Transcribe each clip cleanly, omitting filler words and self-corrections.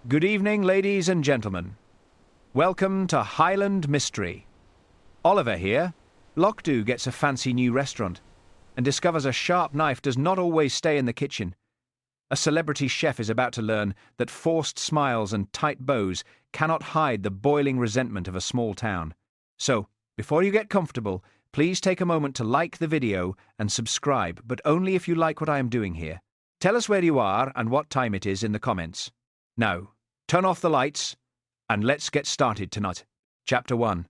Good evening, ladies and gentlemen. Welcome to Highland Mystery. Oliver here. Lochs gets a fancy new restaurant and discovers a sharp knife does not always stay in the kitchen. A celebrity chef is about to learn that forced smiles and tight bows cannot hide the boiling resentment of a small town. So, before you get comfortable, please take a moment to like the video and subscribe, but only if you like what I am doing here. Tell us where you are and what time it is in the comments. Now, turn off the lights and let's get started tonight. Chapter 1.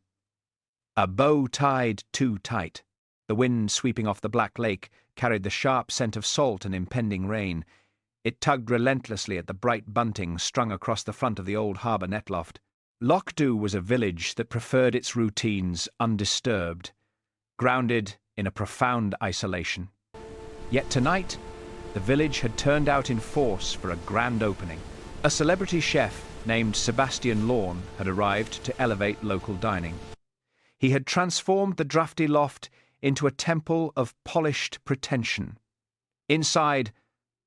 A bow tied too tight. The wind sweeping off the black lake carried the sharp scent of salt and impending rain. It tugged relentlessly at the bright bunting strung across the front of the old harbour net loft. Lochs was a village that preferred its routines undisturbed, grounded in a profound isolation. Yet tonight, the village had turned out in force for a grand opening. A celebrity chef named Sebastian Lorne had arrived to elevate local dining. He had transformed the draughty loft into a temple of polished pretension. Inside,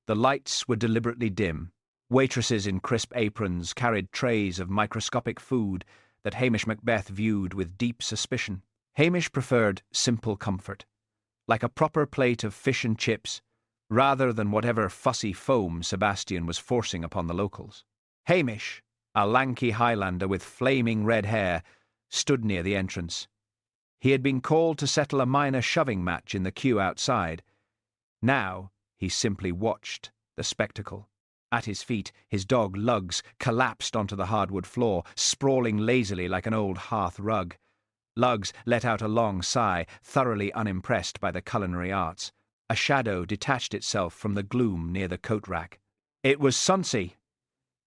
the lights were deliberately dim. Waitresses in crisp aprons carried trays of microscopic food that Hamish Macbeth viewed with deep suspicion. Hamish preferred simple comfort, like a proper plate of fish and chips, rather than whatever fussy foam Sebastian was forcing upon the locals. Hamish, a lanky Highlander with flaming red hair, stood near the entrance. He had been called to settle a minor shoving match in the queue outside. Now he simply watched the spectacle. At his feet, his dog Lugs collapsed onto the hardwood floor, sprawling lazily like an old hearth rug. Lugs let out a long sigh, thoroughly unimpressed by the culinary arts. A shadow detached itself from the gloom near the coat rack. It was Sonsie,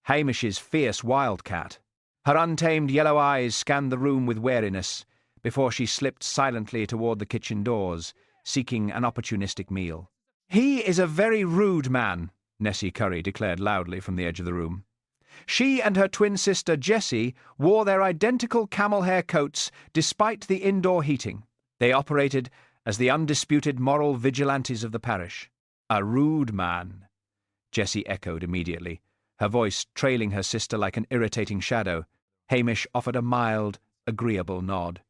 Hamish's fierce wildcat. Her untamed yellow eyes scanned the room with wariness before she slipped silently toward the kitchen doors, seeking an opportunistic meal. "He is a very rude man," Nessie Curry declared loudly from the edge of the room. She and her twin sister Jessie wore their identical camel hair coats despite the indoor heating. They operated as the undisputed moral vigilantes of the parish. "A rude man," Jessie echoed immediately, her voice trailing her sister like an irritating shadow. Hamish offered a mild, agreeable nod.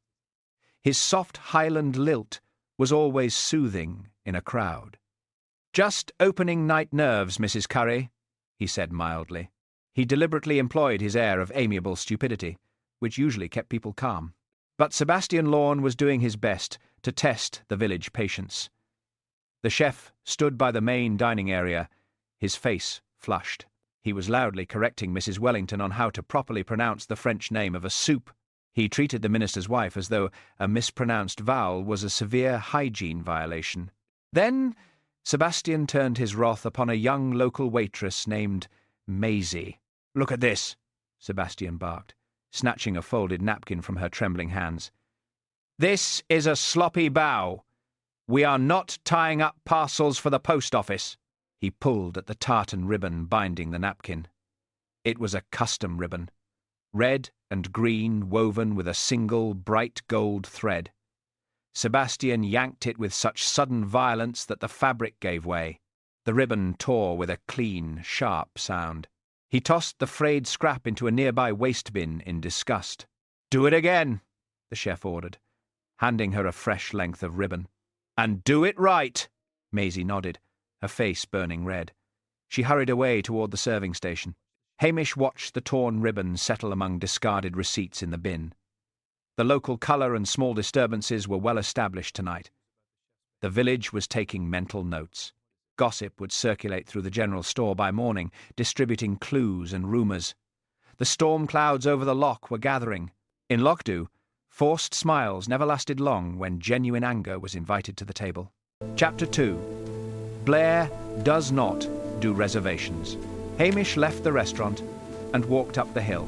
His soft Highland lilt was always soothing in a crowd. "Just opening night nerves, Mrs. Curry," he said mildly. He deliberately employed his air of amiable stupidity, which usually kept people calm. But Sebastian Lorne was doing his best to test the village patience. The chef stood by the main dining area, his face flushed. He was loudly correcting Mrs. Wellington on how to properly pronounce the French name of a soup. He treated the minister's wife as though a mispronounced vowel was a severe hygiene violation. Then Sebastian turned his wrath upon a young local waitress named Maisie. "Look at this," Sebastian barked, snatching a folded napkin from her trembling hands. "This is a sloppy bow. We are not tying up parcels for the post office." He pulled at the tartan ribbon binding the napkin. It was a custom ribbon, red and green woven with a single bright gold thread. Sebastian yanked it with such sudden violence that the fabric gave way. The ribbon tore with a clean, sharp sound. He tossed the frayed scrap into a nearby waste bin in disgust. "Do it again," the chef ordered, handing her a fresh length of ribbon. "And do it right." Maisie nodded, her face burning red. She hurried away toward the serving station. Hamish watched the torn ribbon settle among discarded receipts in the bin. The local colour and small disturbances were well established tonight. The village was taking mental notes. Gossip would circulate through the general store by morning, distributing clues and rumours. The storm clouds over the loch were gathering. In Lochs, forced smiles never lasted long when genuine anger was invited to the table. Chapter 2. Blair does not do reservations. Hamish left the restaurant and walked up the hill.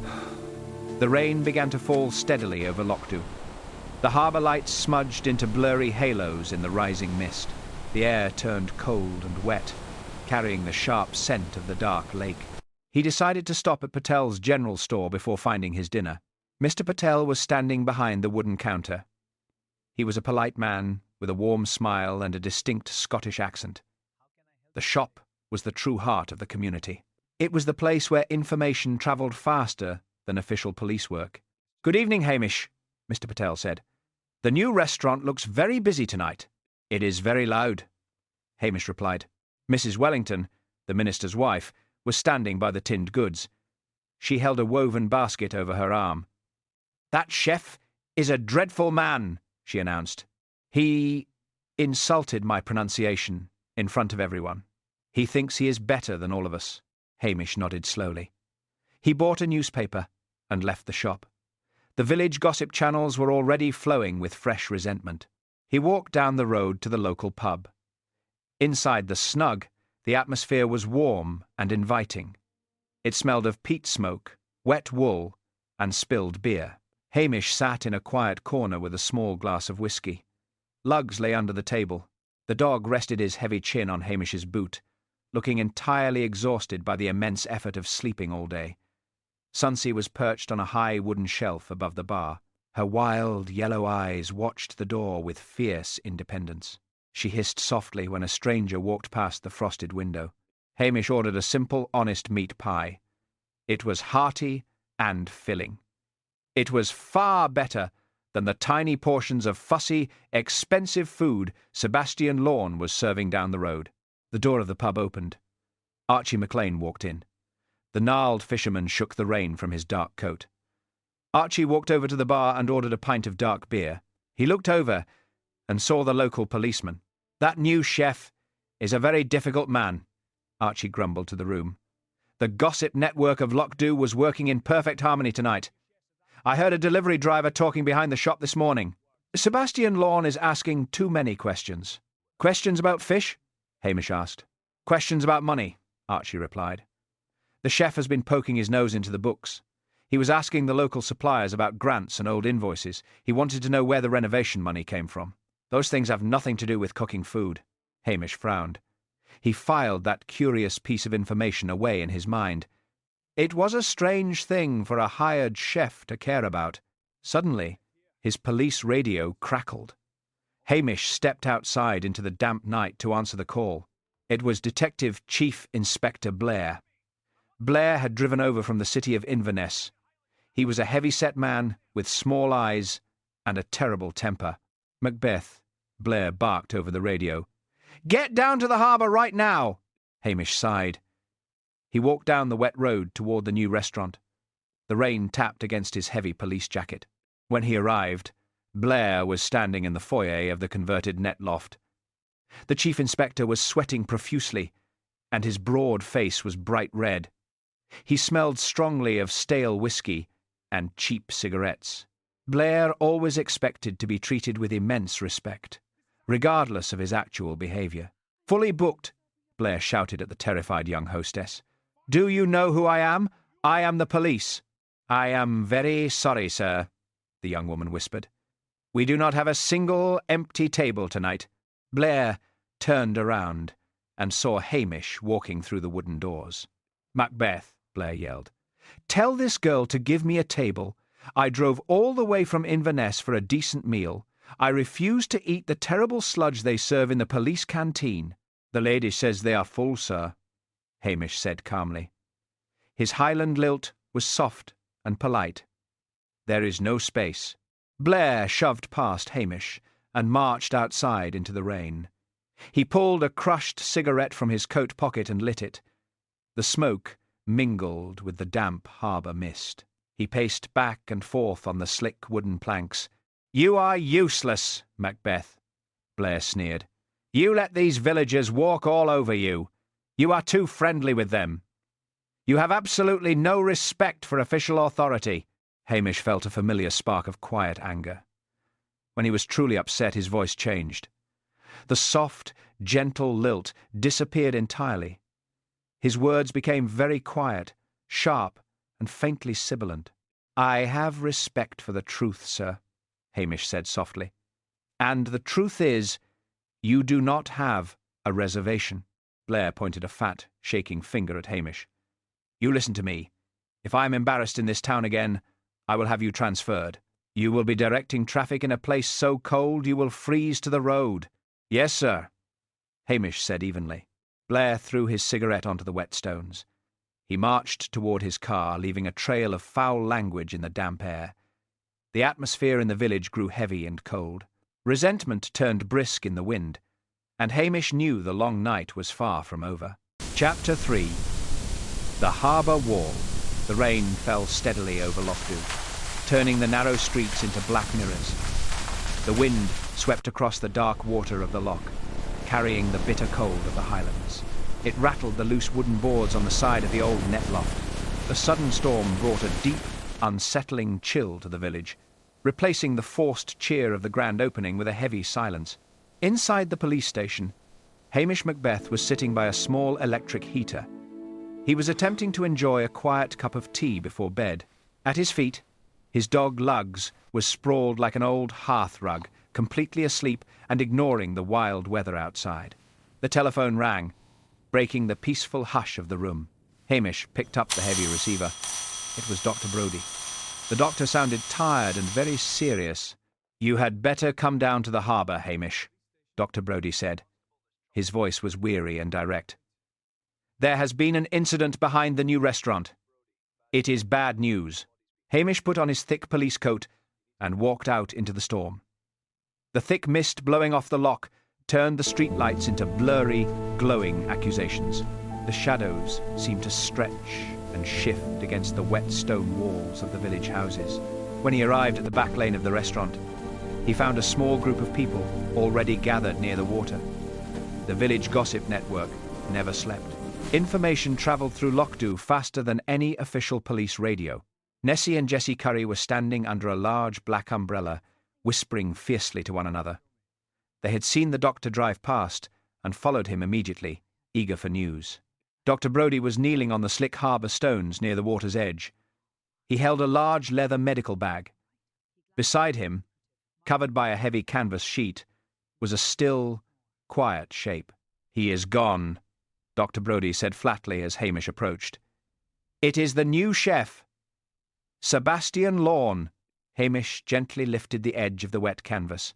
The rain began to fall steadily over Lochs. The harbour lights smudged into blurry halos in the rising mist. The air turned cold and wet, carrying the sharp scent of the dark lake. He decided to stop at Patel's general store before finding his dinner. Mr. Patel was standing behind the wooden counter. He was a polite man with a warm smile and a distinct Scottish accent. The shop was the true heart of the community. It was the place where information travelled faster than official police work. "Good evening, Hamish," Mr. Patel said. "The new restaurant looks very busy tonight." "It is very loud," Hamish replied. Mrs. Wellington, the minister's wife, was standing by the tinned goods. She held a woven basket over her arm. "That chef is a dreadful man," she announced. "He insulted my pronunciation in front of everyone. He thinks he is better than all of us." Hamish nodded slowly. He bought a newspaper and left the shop. The village gossip channels were already flowing with fresh resentment. He walked down the road to the local pub. Inside the Snug, the atmosphere was warm and inviting. It smelled of peat smoke, wet wool, and spilled beer. Hamish sat in a quiet corner with a small glass of whisky. Lugs lay under the table. The dog rested his heavy chin on Hamish's boot, looking entirely exhausted by the immense effort of sleeping all day. Sonsie was perched on a high wooden shelf above the bar. Her wild yellow eyes watched the door with fierce independence. She hissed softly when a stranger walked past the frosted window. Hamish ordered a simple, honest meat pie. It was hearty and filling. It was far better than the tiny portions of fussy, expensive food Sebastian Lorne was serving down the road. The door of the pub opened. Archie McLean walked in. The gnarled fisherman shook the rain from his dark coat. Archie walked over to the bar and ordered a pint of dark beer. He looked over and saw the local policeman. "That new chef is a very difficult man," Archie grumbled to the room. "The gossip network of Lochs was working in perfect harmony tonight. I heard a delivery driver talking behind the shop this morning. Sebastian Lorne is asking too many questions." "Questions about fish?" Hamish asked. "Questions about money," Archie replied. "The chef has been poking his nose into the books. He was asking the local suppliers about grants and old invoices. He wanted to know where the renovation money came from. Those things have nothing to do with cooking food." Hamish frowned. He filed that curious piece of information away in his mind. It was a strange thing for a hired chef to care about. Suddenly, his police radio crackled. Hamish stepped outside into the damp night to answer the call. It was Detective Chief Inspector Blair. Blair had driven over from the city of Inverness. He was a heavy-set man with small eyes and a terrible temper. "Macbeth," Blair barked over the radio. "Get down to the harbour right now!" Hamish sighed. He walked down the wet road toward the new restaurant. The rain tapped against his heavy police jacket. When he arrived, Blair was standing in the foyer of the converted net loft. The chief inspector was sweating profusely, and his broad face was bright red. He smelled strongly of stale whiskey and cheap cigarettes. Blair always expected to be treated with immense respect, regardless of his actual behaviour. "Fully booked," Blair shouted at the terrified young hostess. "Do you know who I am? I am the police." "I am very sorry, sir," the young woman whispered. "We do not have a single empty table tonight." Blair turned around and saw Hamish walking through the wooden doors. "Macbeth," Blair yelled, "tell this girl to give me a table. I drove all the way from Inverness for a decent meal. I refuse to eat the terrible sludge they serve in the police canteen." "The lady says they are full, sir," Hamish said calmly. His Highland lilt was soft and polite. "There is no space." Blair shoved past Hamish and marched outside into the rain. He pulled a crushed cigarette from his coat pocket and lit it. The smoke mingled with the damp harbour mist. He paced back and forth on the slick wooden planks. "You are useless, Macbeth," Blair sneered. "You let these villagers walk all over you. You are too friendly with them. You have absolutely no respect for official authority." Hamish felt a familiar spark of quiet anger. When he was truly upset, his voice changed. The soft, gentle lilt disappeared entirely. His words became very quiet, sharp, and faintly sibilant. "I have respect for the truth, sir," Hamish said softly. "And the truth is, you do not have a reservation." Blair pointed a fat, shaking finger at Hamish. "You listen to me. If I am embarrassed in this town again, I will have you transferred. You will be directing traffic in a place so cold you will freeze to the road." "Yes, sir," Hamish said evenly. Blair threw his cigarette onto the wet stones. He marched toward his car, leaving a trail of foul language in the damp air. The atmosphere in the village grew heavy and cold. Resentment turned brisk in the wind, and Hamish knew the long night was far from over. Chapter 3. The Harbour Wall. The rain fell steadily over Lochs, turning the narrow streets into black mirrors. The wind swept across the dark water of the loch, carrying the bitter cold of the Highlands. It rattled the loose wooden boards on the side of the old net loft. The sudden storm brought a deep, unsettling chill to the village, replacing the forced cheer of the grand opening with a heavy silence. Inside the police station, Hamish Macbeth was sitting by a small electric heater. He was attempting to enjoy a quiet cup of tea before bed. At his feet, his dog Lugs was sprawled like an old hearth rug, completely asleep and ignoring the wild weather outside. The telephone rang, breaking the peaceful hush of the room. Hamish picked up the heavy receiver. It was Dr. Brodie. The doctor sounded tired and very serious. "You had better come down to the harbour, Hamish," Dr. Brodie said. His voice was weary and direct. "There has been an incident behind the new restaurant. It is bad news." Hamish put on his thick police coat and walked out into the storm. The thick mist blowing off the loch turned the streetlights into blurry, glowing accusations. The shadows seemed to stretch and shift against the wet stone walls of the village houses. When he arrived at the back lane of the restaurant, he found a small group of people already gathered near the water. The village gossip network never slept. Information travelled through Lochs faster than any official police radio. Nessie and Jessie Curry were standing under a large black umbrella, whispering fiercely to one another. They had seen the doctor drive past and followed him immediately, eager for news. Dr. Brodie was kneeling on the slick harbour stones near the water's edge. He held a large leather medical bag. Beside him, covered by a heavy canvas sheet, was a still, quiet shape. "He is gone," Dr. Brodie said flatly as Hamish approached. "It is the new chef, Sebastian Lorne." Hamish gently lifted the edge of the wet canvas.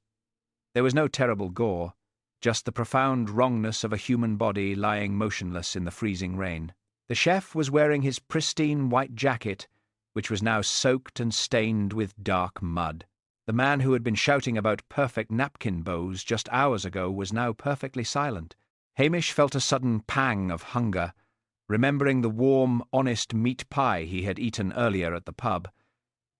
There was no terrible gore, just the profound wrongness of a human body lying motionless in the freezing rain. The chef was wearing his pristine white jacket, which was now soaked and stained with dark mud. The man who had been shouting about perfect napkin bows just hours ago was now perfectly silent. Hamish felt a sudden pang of hunger, remembering the warm, honest meat pie he had eaten earlier at the pub.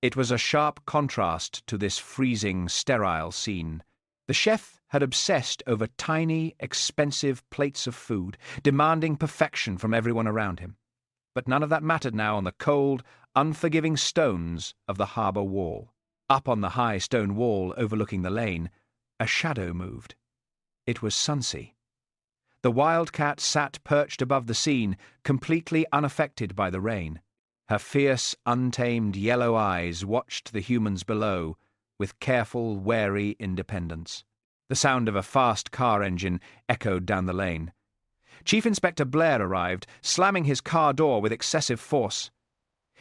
It was a sharp contrast to this freezing, sterile scene. The chef had obsessed over tiny, expensive plates of food, demanding perfection from everyone around him. But none of that mattered now on the cold, unforgiving stones of the harbour wall. Up on the high stone wall overlooking the lane, a shadow moved. It was Sonsie. The wildcat sat perched above the scene, completely unaffected by the rain. Her fierce, untamed yellow eyes watched the humans below with careful, wary independence. The sound of a fast car engine echoed down the lane. Chief Inspector Blair arrived, slamming his car door with excessive force.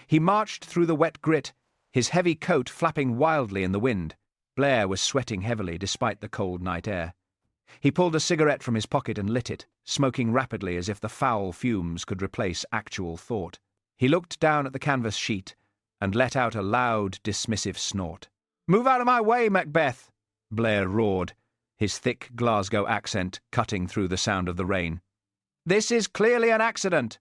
He marched through the wet grit, his heavy coat flapping wildly in the wind. Blair was sweating heavily despite the cold night air. He pulled a cigarette from his pocket and lit it, smoking rapidly as if the foul fumes could replace actual thought. He looked down at the canvas sheet and let out a loud, dismissive snort. "Move out of my way, Macbeth!" Blair roared, his thick Glasgow accent cutting through the sound of the rain. "This is clearly an accident."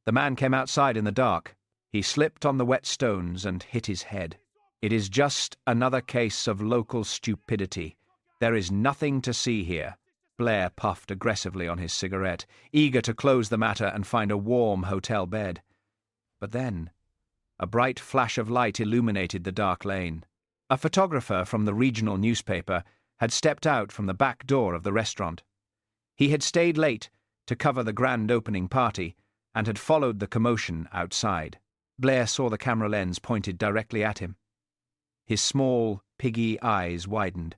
The man came outside in the dark. He slipped on the wet stones and hit his head. "It is just another case of local stupidity. There is nothing to see here." Blair puffed aggressively on his cigarette, eager to close the matter and find a warm hotel bed. But then, a bright flash of light illuminated the dark lane. A photographer from the regional newspaper had stepped out from the back door of the restaurant. He had stayed late to cover the grand opening party and had followed the commotion outside. Blair saw the camera lens pointed directly at him. His small, piggy eyes widened.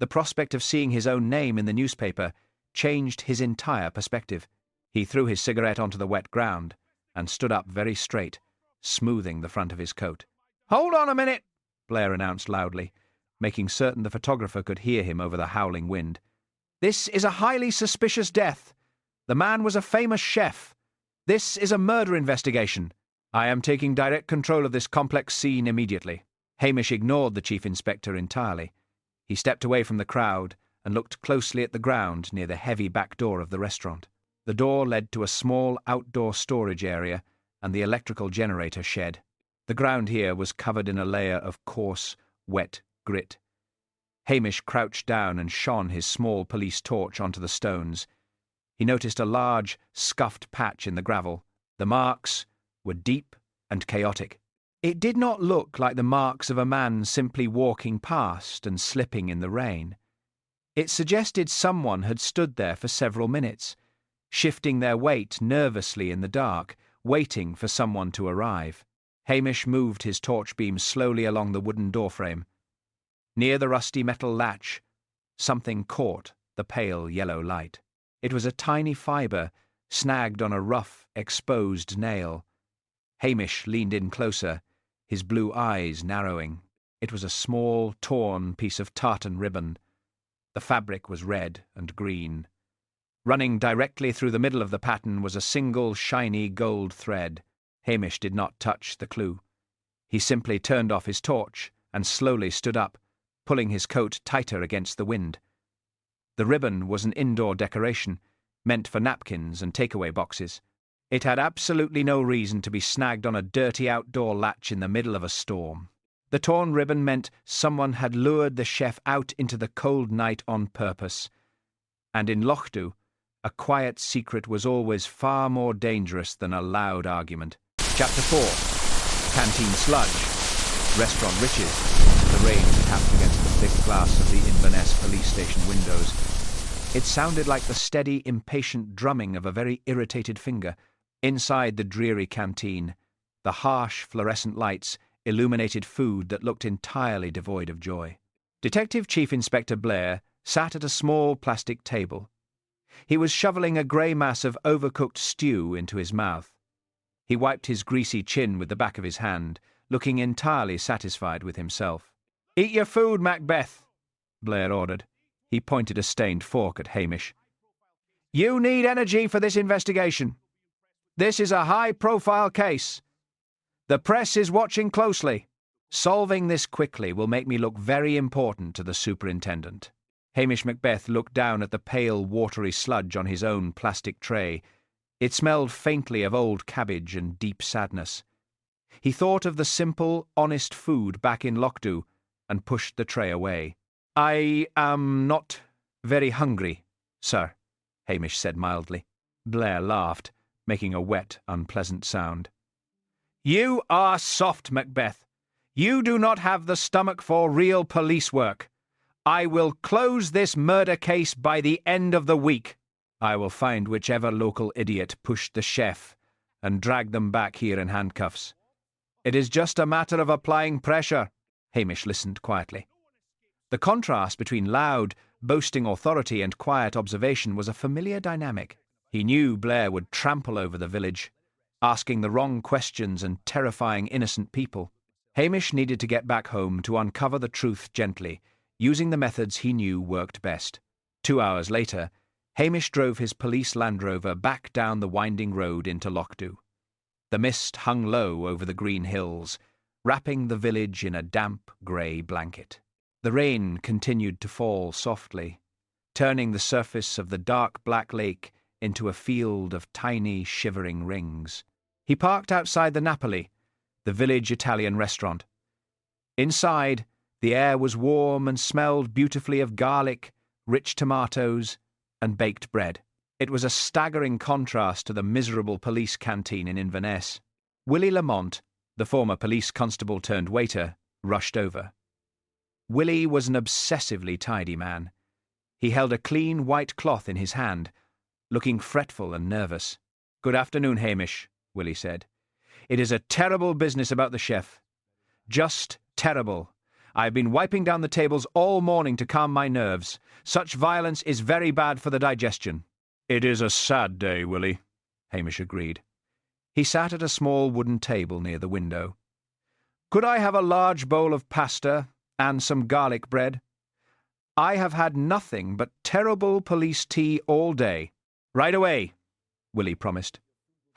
The prospect of seeing his own name in the newspaper changed his entire perspective. He threw his cigarette onto the wet ground and stood up very straight, smoothing the front of his coat. "Hold on a minute," Blair announced loudly, making certain the photographer could hear him over the howling wind. "This is a highly suspicious death. The man was a famous chef. This is a murder investigation. I am taking direct control of this complex scene immediately. Hamish ignored the chief inspector entirely. He stepped away from the crowd and looked closely at the ground near the heavy back door of the restaurant. The door led to a small outdoor storage area and the electrical generator shed. The ground here was covered in a layer of coarse, wet grit. Hamish crouched down and shone his small police torch onto the stones. He noticed a large, scuffed patch in the gravel. The marks were deep and chaotic. It did not look like the marks of a man simply walking past and slipping in the rain. It suggested someone had stood there for several minutes, shifting their weight nervously in the dark, waiting for someone to arrive. Hamish moved his torch beam slowly along the wooden doorframe. Near the rusty metal latch, something caught the pale yellow light. It was a tiny fibre snagged on a rough, exposed nail. Hamish leaned in closer, his blue eyes narrowing. It was a small, torn piece of tartan ribbon. The fabric was red and green. Running directly through the middle of the pattern was a single, shiny gold thread. Hamish did not touch the clue. He simply turned off his torch and slowly stood up, pulling his coat tighter against the wind. The ribbon was an indoor decoration, meant for napkins and takeaway boxes. It had absolutely no reason to be snagged on a dirty outdoor latch in the middle of a storm. The torn ribbon meant someone had lured the chef out into the cold night on purpose. And in Lochs, a quiet secret was always far more dangerous than a loud argument. Chapter 4. Canteen Sludge. Restaurant Riches. The rain tapped against the thick glass of the Inverness police station windows. It sounded like the steady, impatient drumming of a very irritated finger. Inside the dreary canteen, the harsh fluorescent lights illuminated food that looked entirely devoid of joy. Detective Chief Inspector Blair sat at a small plastic table. He was shoveling a grey mass of overcooked stew into his mouth. He wiped his greasy chin with the back of his hand, looking entirely satisfied with himself. "Eat your food, Macbeth," Blair ordered. He pointed a stained fork at Hamish. "You need energy for this investigation. This is a high-profile case. The press is watching closely. Solving this quickly will make me look very important to the superintendent." Hamish Macbeth looked down at the pale, watery sludge on his own plastic tray. It smelled faintly of old cabbage and deep sadness. He thought of the simple, honest food back in Lochs and pushed the tray away. "I am not very hungry, sir," Hamish said mildly. Blair laughed, making a wet, unpleasant sound. "You are soft, Macbeth. You do not have the stomach for real police work. I will close this murder case by the end of the week. I will find whichever local idiot pushed the chef and drag them back here in handcuffs. It is just a matter of applying pressure." Hamish listened quietly. The contrast between loud, boasting authority and quiet observation was a familiar dynamic. He knew Blair would trample over the village, asking the wrong questions and terrifying innocent people. Hamish needed to get back home to uncover the truth gently, using the methods he knew worked best. 2 hours later, Hamish drove his police Land Rover back down the winding road into Lochs. The mist hung low over the green hills, wrapping the village in a damp, grey blanket. The rain continued to fall softly, turning the surface of the dark black lake into a field of tiny, shivering rings. He parked outside the Napoli, the village Italian restaurant. Inside, the air was warm and smelled beautifully of garlic, rich tomatoes, and baked bread. It was a staggering contrast to the miserable police canteen in Inverness. Willie Lamont, the former police constable turned waiter, rushed over. Willie was an obsessively tidy man. He held a clean white cloth in his hand, looking fretful and nervous. "Good afternoon, Hamish," Willie said. "It is a terrible business about the chef. Just terrible. I've been wiping down the tables all morning to calm my nerves. Such violence is very bad for the digestion." "It is a sad day, Willie," Hamish agreed. He sat at a small wooden table near the window. "Could I have a large bowl of pasta and some garlic bread? I have had nothing but terrible police tea all day." "Right away," Willie promised.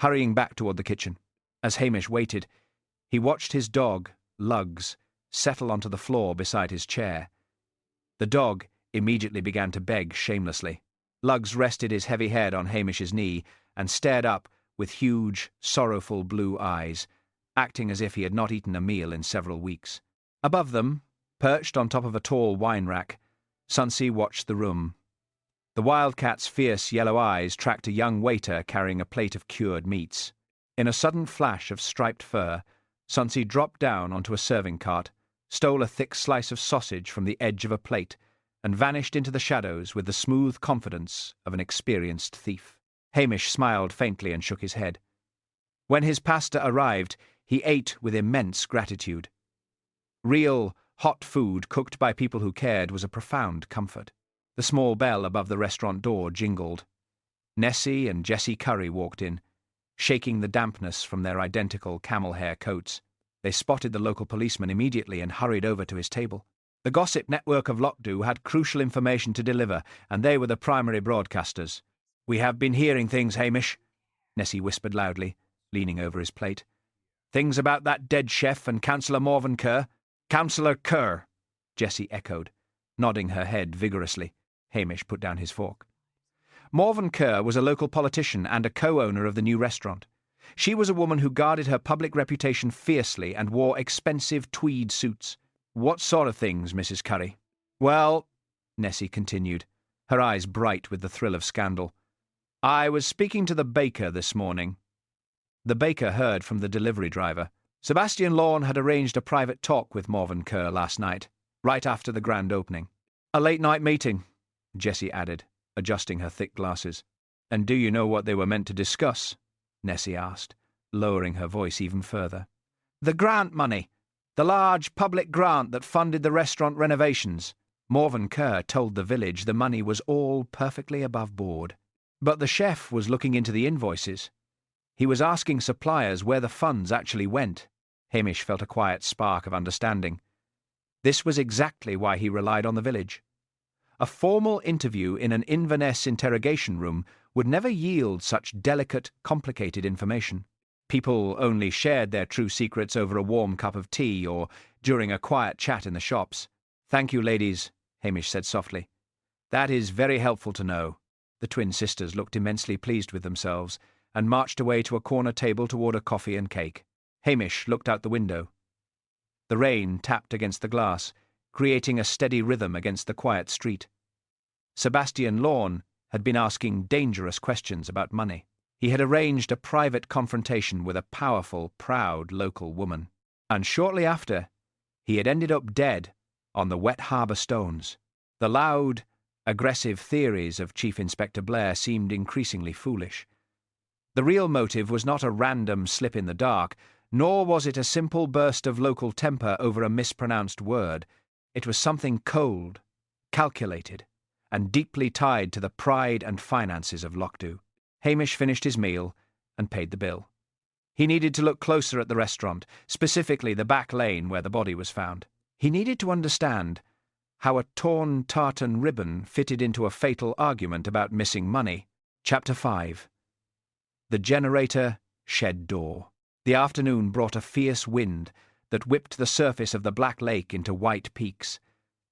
hurrying back toward the kitchen. As Hamish waited, he watched his dog, Lugs, settle onto the floor beside his chair. The dog immediately began to beg shamelessly. Lugs rested his heavy head on Hamish's knee and stared up with huge, sorrowful blue eyes, acting as if he had not eaten a meal in several weeks. Above them, perched on top of a tall wine rack, Sonsie watched the room. The wildcat's fierce yellow eyes tracked a young waiter carrying a plate of cured meats. In a sudden flash of striped fur, Sonsie dropped down onto a serving cart, stole a thick slice of sausage from the edge of a plate, and vanished into the shadows with the smooth confidence of an experienced thief. Hamish smiled faintly and shook his head. When his pasta arrived, he ate with immense gratitude. Real, hot food cooked by people who cared was a profound comfort. The small bell above the restaurant door jingled. Nessie and Jessie Curry walked in, shaking the dampness from their identical camel-hair coats. They spotted the local policeman immediately and hurried over to his table. The gossip network of Lochs had crucial information to deliver, and they were the primary broadcasters. "We have been hearing things, Hamish," Nessie whispered loudly, leaning over his plate. "Things about that dead chef and Councillor Morven Kerr." "Councillor Kerr," Jessie echoed, nodding her head vigorously. Hamish put down his fork. Morven Kerr was a local politician and a co-owner of the new restaurant. She was a woman who guarded her public reputation fiercely and wore expensive tweed suits. "What sort of things, Mrs. Curry?" "Well," Nessie continued, her eyes bright with the thrill of scandal, "I was speaking to the baker this morning." The baker heard from the delivery driver. Sebastian Lorne had arranged a private talk with Morven Kerr last night, right after the grand opening. "A late-night meeting," Jessie added, adjusting her thick glasses. "And do you know what they were meant to discuss?" Nessie asked, lowering her voice even further. "The grant money. The large public grant that funded the restaurant renovations." Morven Kerr told the village the money was all perfectly above board. But the chef was looking into the invoices. He was asking suppliers where the funds actually went. Hamish felt a quiet spark of understanding. This was exactly why he relied on the village. A formal interview in an Inverness interrogation room would never yield such delicate, complicated information. People only shared their true secrets over a warm cup of tea or during a quiet chat in the shops. "Thank you, ladies," Hamish said softly. "That is very helpful to know." The twin sisters looked immensely pleased with themselves and marched away to a corner table to order coffee and cake. Hamish looked out the window. The rain tapped against the glass, creating a steady rhythm against the quiet street. Sebastian Lorne had been asking dangerous questions about money. He had arranged a private confrontation with a powerful, proud local woman. And shortly after, he had ended up dead on the wet harbour stones. The loud, aggressive theories of Chief Inspector Blair seemed increasingly foolish. The real motive was not a random slip in the dark, nor was it a simple burst of local temper over a mispronounced word. It was something cold, calculated, and deeply tied to the pride and finances of Lochs. Hamish finished his meal and paid the bill. He needed to look closer at the restaurant, specifically the back lane where the body was found. He needed to understand how a torn tartan ribbon fitted into a fatal argument about missing money. Chapter 5. The generator shed door. The afternoon brought a fierce wind that whipped the surface of the Black Lake into white peaks.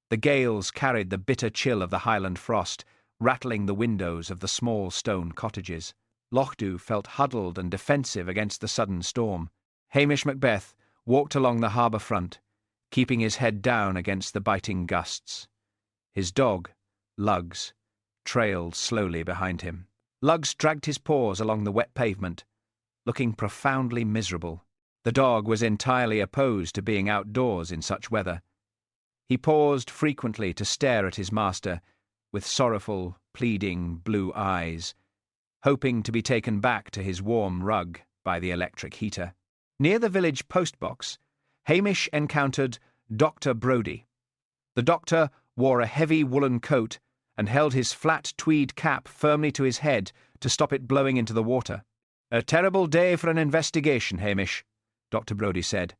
The gales carried the bitter chill of the Highland frost, rattling the windows of the small stone cottages. Lochs felt huddled and defensive against the sudden storm. Hamish Macbeth walked along the harbour front, keeping his head down against the biting gusts. His dog, Lugs, trailed slowly behind him. Lugs dragged his paws along the wet pavement, looking profoundly miserable. The dog was entirely opposed to being outdoors in such weather. He paused frequently to stare at his master, with sorrowful, pleading blue eyes, hoping to be taken back to his warm rug by the electric heater. Near the village postbox, Hamish encountered Dr. Brodie. The doctor wore a heavy woolen coat and held his flat tweed cap firmly to his head to stop it blowing into the water. "A terrible day for an investigation, Hamish," Dr. Brodie said.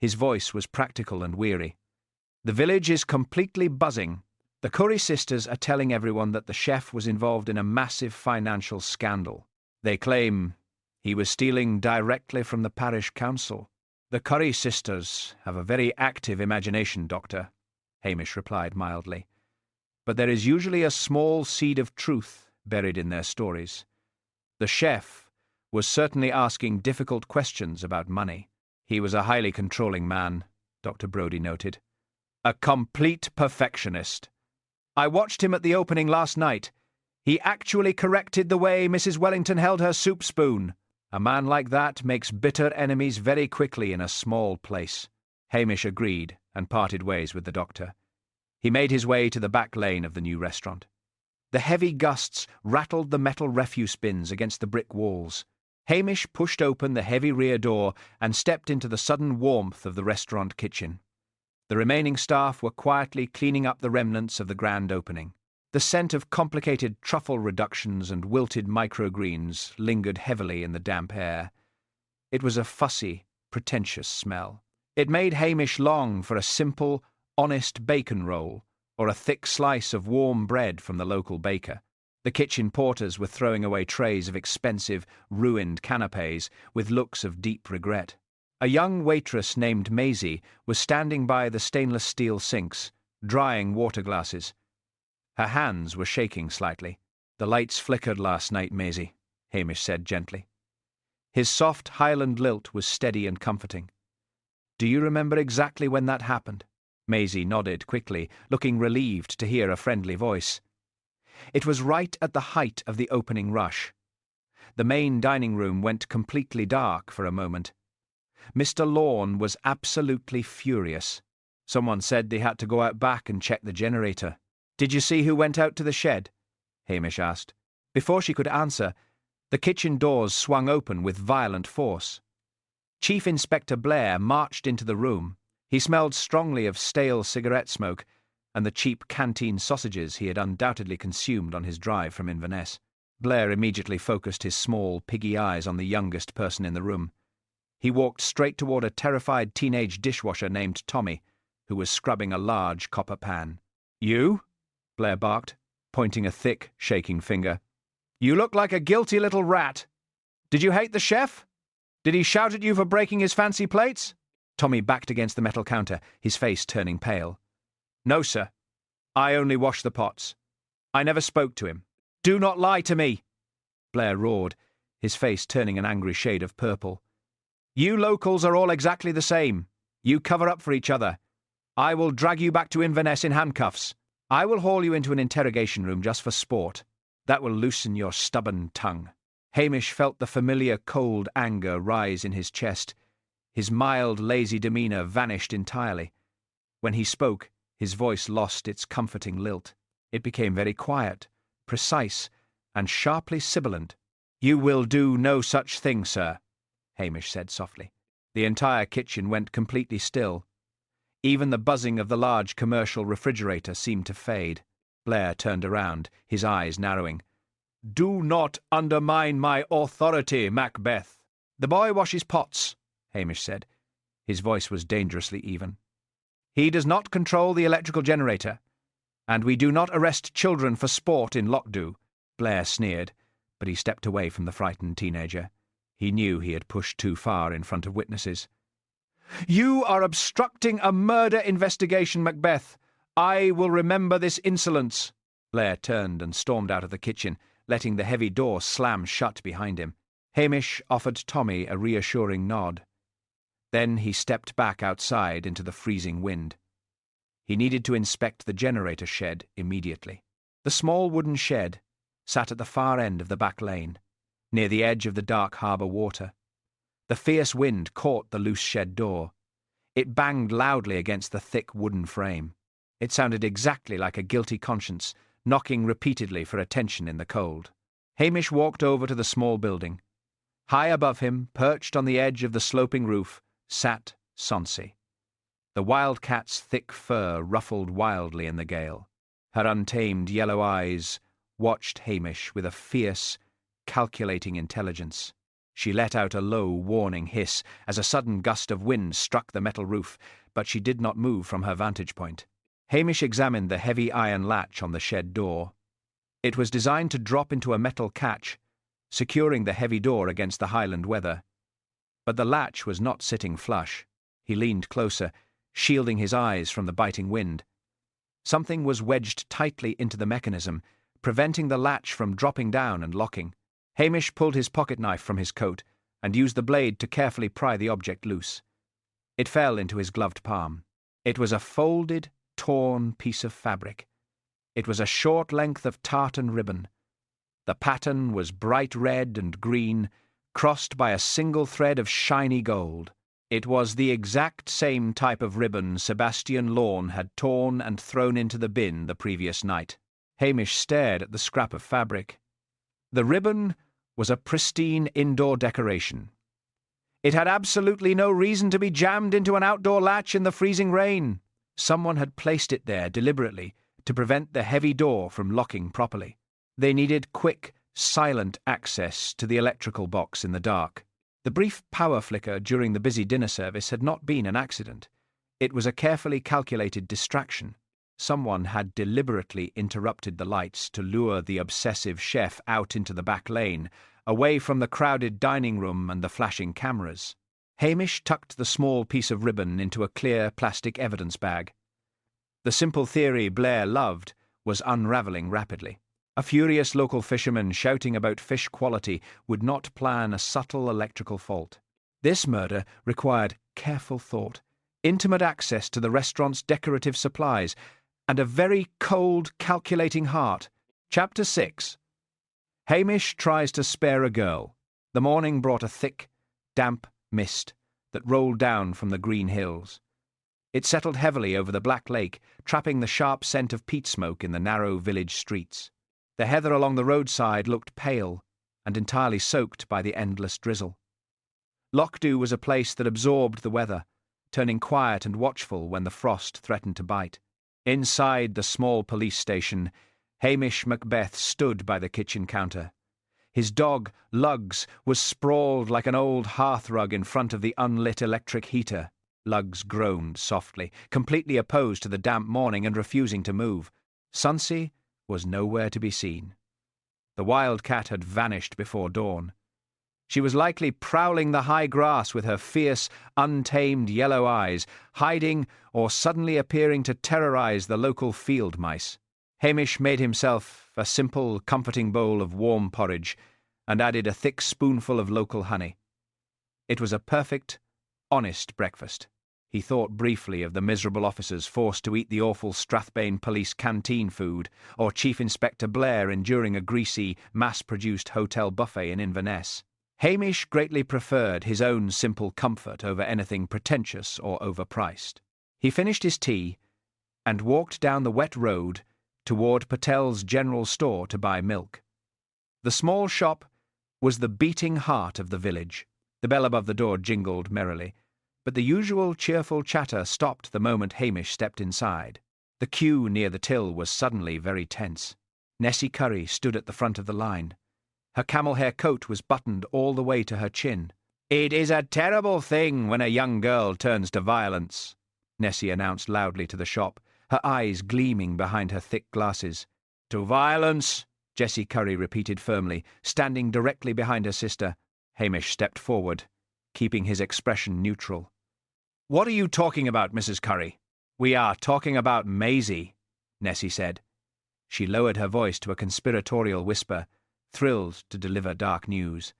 His voice was practical and weary. "The village is completely buzzing. The Curry sisters are telling everyone that the chef was involved in a massive financial scandal. They claim He was stealing directly from the parish council. The Curry sisters have a very active imagination, Doctor, Hamish replied mildly. But there is usually a small seed of truth buried in their stories. The chef was certainly asking difficult questions about money. He was a highly controlling man, Dr. Brodie noted. A complete perfectionist. I watched him at the opening last night. He actually corrected the way Mrs. Wellington held her soup spoon. A man like that makes bitter enemies very quickly in a small place. Hamish agreed and parted ways with the doctor. He made his way to the back lane of the new restaurant. The heavy gusts rattled the metal refuse bins against the brick walls. Hamish pushed open the heavy rear door and stepped into the sudden warmth of the restaurant kitchen. The remaining staff were quietly cleaning up the remnants of the grand opening. The scent of complicated truffle reductions and wilted microgreens lingered heavily in the damp air. It was a fussy, pretentious smell. It made Hamish long for a simple, honest bacon roll or a thick slice of warm bread from the local baker. The kitchen porters were throwing away trays of expensive, ruined canapes with looks of deep regret. A young waitress named Maisie was standing by the stainless steel sinks, drying water glasses. Her hands were shaking slightly. The lights flickered last night, Maisie, Hamish said gently. His soft Highland lilt was steady and comforting. Do you remember exactly when that happened? Maisie nodded quickly, looking relieved to hear a friendly voice. It was right at the height of the opening rush. The main dining room went completely dark for a moment. Mr. Lorne was absolutely furious. Someone said they had to go out back and check the generator. Did you see who went out to the shed? Hamish asked. Before she could answer, the kitchen doors swung open with violent force. Chief Inspector Blair marched into the room. He smelled strongly of stale cigarette smoke and the cheap canteen sausages he had undoubtedly consumed on his drive from Inverness. Blair immediately focused his small, piggy eyes on the youngest person in the room. He walked straight toward a terrified teenage dishwasher named Tommy, who was scrubbing a large copper pan. You? Blair barked, pointing a thick, shaking finger. You look like a guilty little rat. Did you hate the chef? Did he shout at you for breaking his fancy plates? Tommy backed against the metal counter, his face turning pale. No, sir. I only washed the pots. I never spoke to him. Do not lie to me, Blair roared, his face turning an angry shade of purple. You locals are all exactly the same. You cover up for each other. I will drag you back to Inverness in handcuffs. I will haul you into an interrogation room just for sport. That will loosen your stubborn tongue. Hamish felt the familiar cold anger rise in his chest. His mild, lazy demeanour vanished entirely. When he spoke, his voice lost its comforting lilt. It became very quiet, precise, and sharply sibilant. You will do no such thing, sir, Hamish said softly. The entire kitchen went completely still. Even the buzzing of the large commercial refrigerator seemed to fade. Blair turned around, his eyes narrowing. Do not undermine my authority, Macbeth. The boy washes pots, Hamish said. His voice was dangerously even. He does not control the electrical generator, and we do not arrest children for sport in Lochs. Blair sneered, but he stepped away from the frightened teenager. He knew he had pushed too far in front of witnesses. You are obstructing a murder investigation, Macbeth. I will remember this insolence. Blair turned and stormed out of the kitchen, letting the heavy door slam shut behind him. Hamish offered Tommy a reassuring nod. Then he stepped back outside into the freezing wind. He needed to inspect the generator shed immediately. The small wooden shed sat at the far end of the back lane, near the edge of the dark harbour water. The fierce wind caught the loose shed door. It banged loudly against the thick wooden frame. It sounded exactly like a guilty conscience, knocking repeatedly for attention in the cold. Hamish walked over to the small building. High above him, perched on the edge of the sloping roof, sat Sonsie. The wildcat's thick fur ruffled wildly in the gale. Her untamed yellow eyes watched Hamish with a fierce, calculating intelligence. She let out a low, warning hiss as a sudden gust of wind struck the metal roof, but she did not move from her vantage point. Hamish examined the heavy iron latch on the shed door. It was designed to drop into a metal catch, securing the heavy door against the Highland weather. But the latch was not sitting flush. He leaned closer, shielding his eyes from the biting wind. Something was wedged tightly into the mechanism, preventing the latch from dropping down and locking. Hamish pulled his pocket-knife from his coat and used the blade to carefully pry the object loose. It fell into his gloved palm. It was a folded, torn piece of fabric. It was a short length of tartan ribbon. The pattern was bright red and green, crossed by a single thread of shiny gold. It was the exact same type of ribbon Sebastian Lorne had torn and thrown into the bin the previous night. Hamish stared at the scrap of fabric. The ribbon was a pristine indoor decoration. It had absolutely no reason to be jammed into an outdoor latch in the freezing rain. Someone had placed it there deliberately to prevent the heavy door from locking properly. They needed quick, silent access to the electrical box in the dark. The brief power flicker during the busy dinner service had not been an accident. It was a carefully calculated distraction. Someone had deliberately interrupted the lights to lure the obsessive chef out into the back lane, away from the crowded dining room and the flashing cameras. Hamish tucked the small piece of ribbon into a clear plastic evidence bag. The simple theory Blair loved was unravelling rapidly. A furious local fisherman shouting about fish quality would not plan a subtle electrical fault. This murder required careful thought, intimate access to the restaurant's decorative supplies, and a very cold, calculating heart. Chapter 6. Hamish tries to spare a girl. The morning brought a thick, damp mist that rolled down from the green hills. It settled heavily over the black lake, trapping the sharp scent of peat smoke in the narrow village streets. The heather along the roadside looked pale and entirely soaked by the endless drizzle. Lochs was a place that absorbed the weather, turning quiet and watchful when the frost threatened to bite. Inside the small police station, Hamish Macbeth stood by the kitchen counter. His dog, Lugs, was sprawled like an old hearthrug in front of the unlit electric heater. Lugs groaned softly, completely opposed to the damp morning and refusing to move. Sonsie was nowhere to be seen. The wild cat had vanished before dawn. She was likely prowling the high grass with her fierce, untamed yellow eyes, hiding or suddenly appearing to terrorize the local field mice. Hamish made himself a simple, comforting bowl of warm porridge and added a thick spoonful of local honey. It was a perfect, honest breakfast. He thought briefly of the miserable officers forced to eat the awful Strathbane police canteen food, or Chief Inspector Blair enduring a greasy, mass-produced hotel buffet in Inverness. Hamish greatly preferred his own simple comfort over anything pretentious or overpriced. He finished his tea and walked down the wet road toward Patel's general store to buy milk. The small shop was the beating heart of the village. The bell above the door jingled merrily, but the usual cheerful chatter stopped the moment Hamish stepped inside. The queue near the till was suddenly very tense. Nessie Curry stood at the front of the line. Her camel-hair coat was buttoned all the way to her chin. "It is a terrible thing when a young girl turns to violence," Nessie announced loudly to the shop, her eyes gleaming behind her thick glasses. "To violence," Jessie Curry repeated firmly, standing directly behind her sister. Hamish stepped forward, keeping his expression neutral. "What are you talking about, Mrs. Curry?" "We are talking about Maisie," Nessie said. She lowered her voice to a conspiratorial whisper, thrilled to deliver dark news.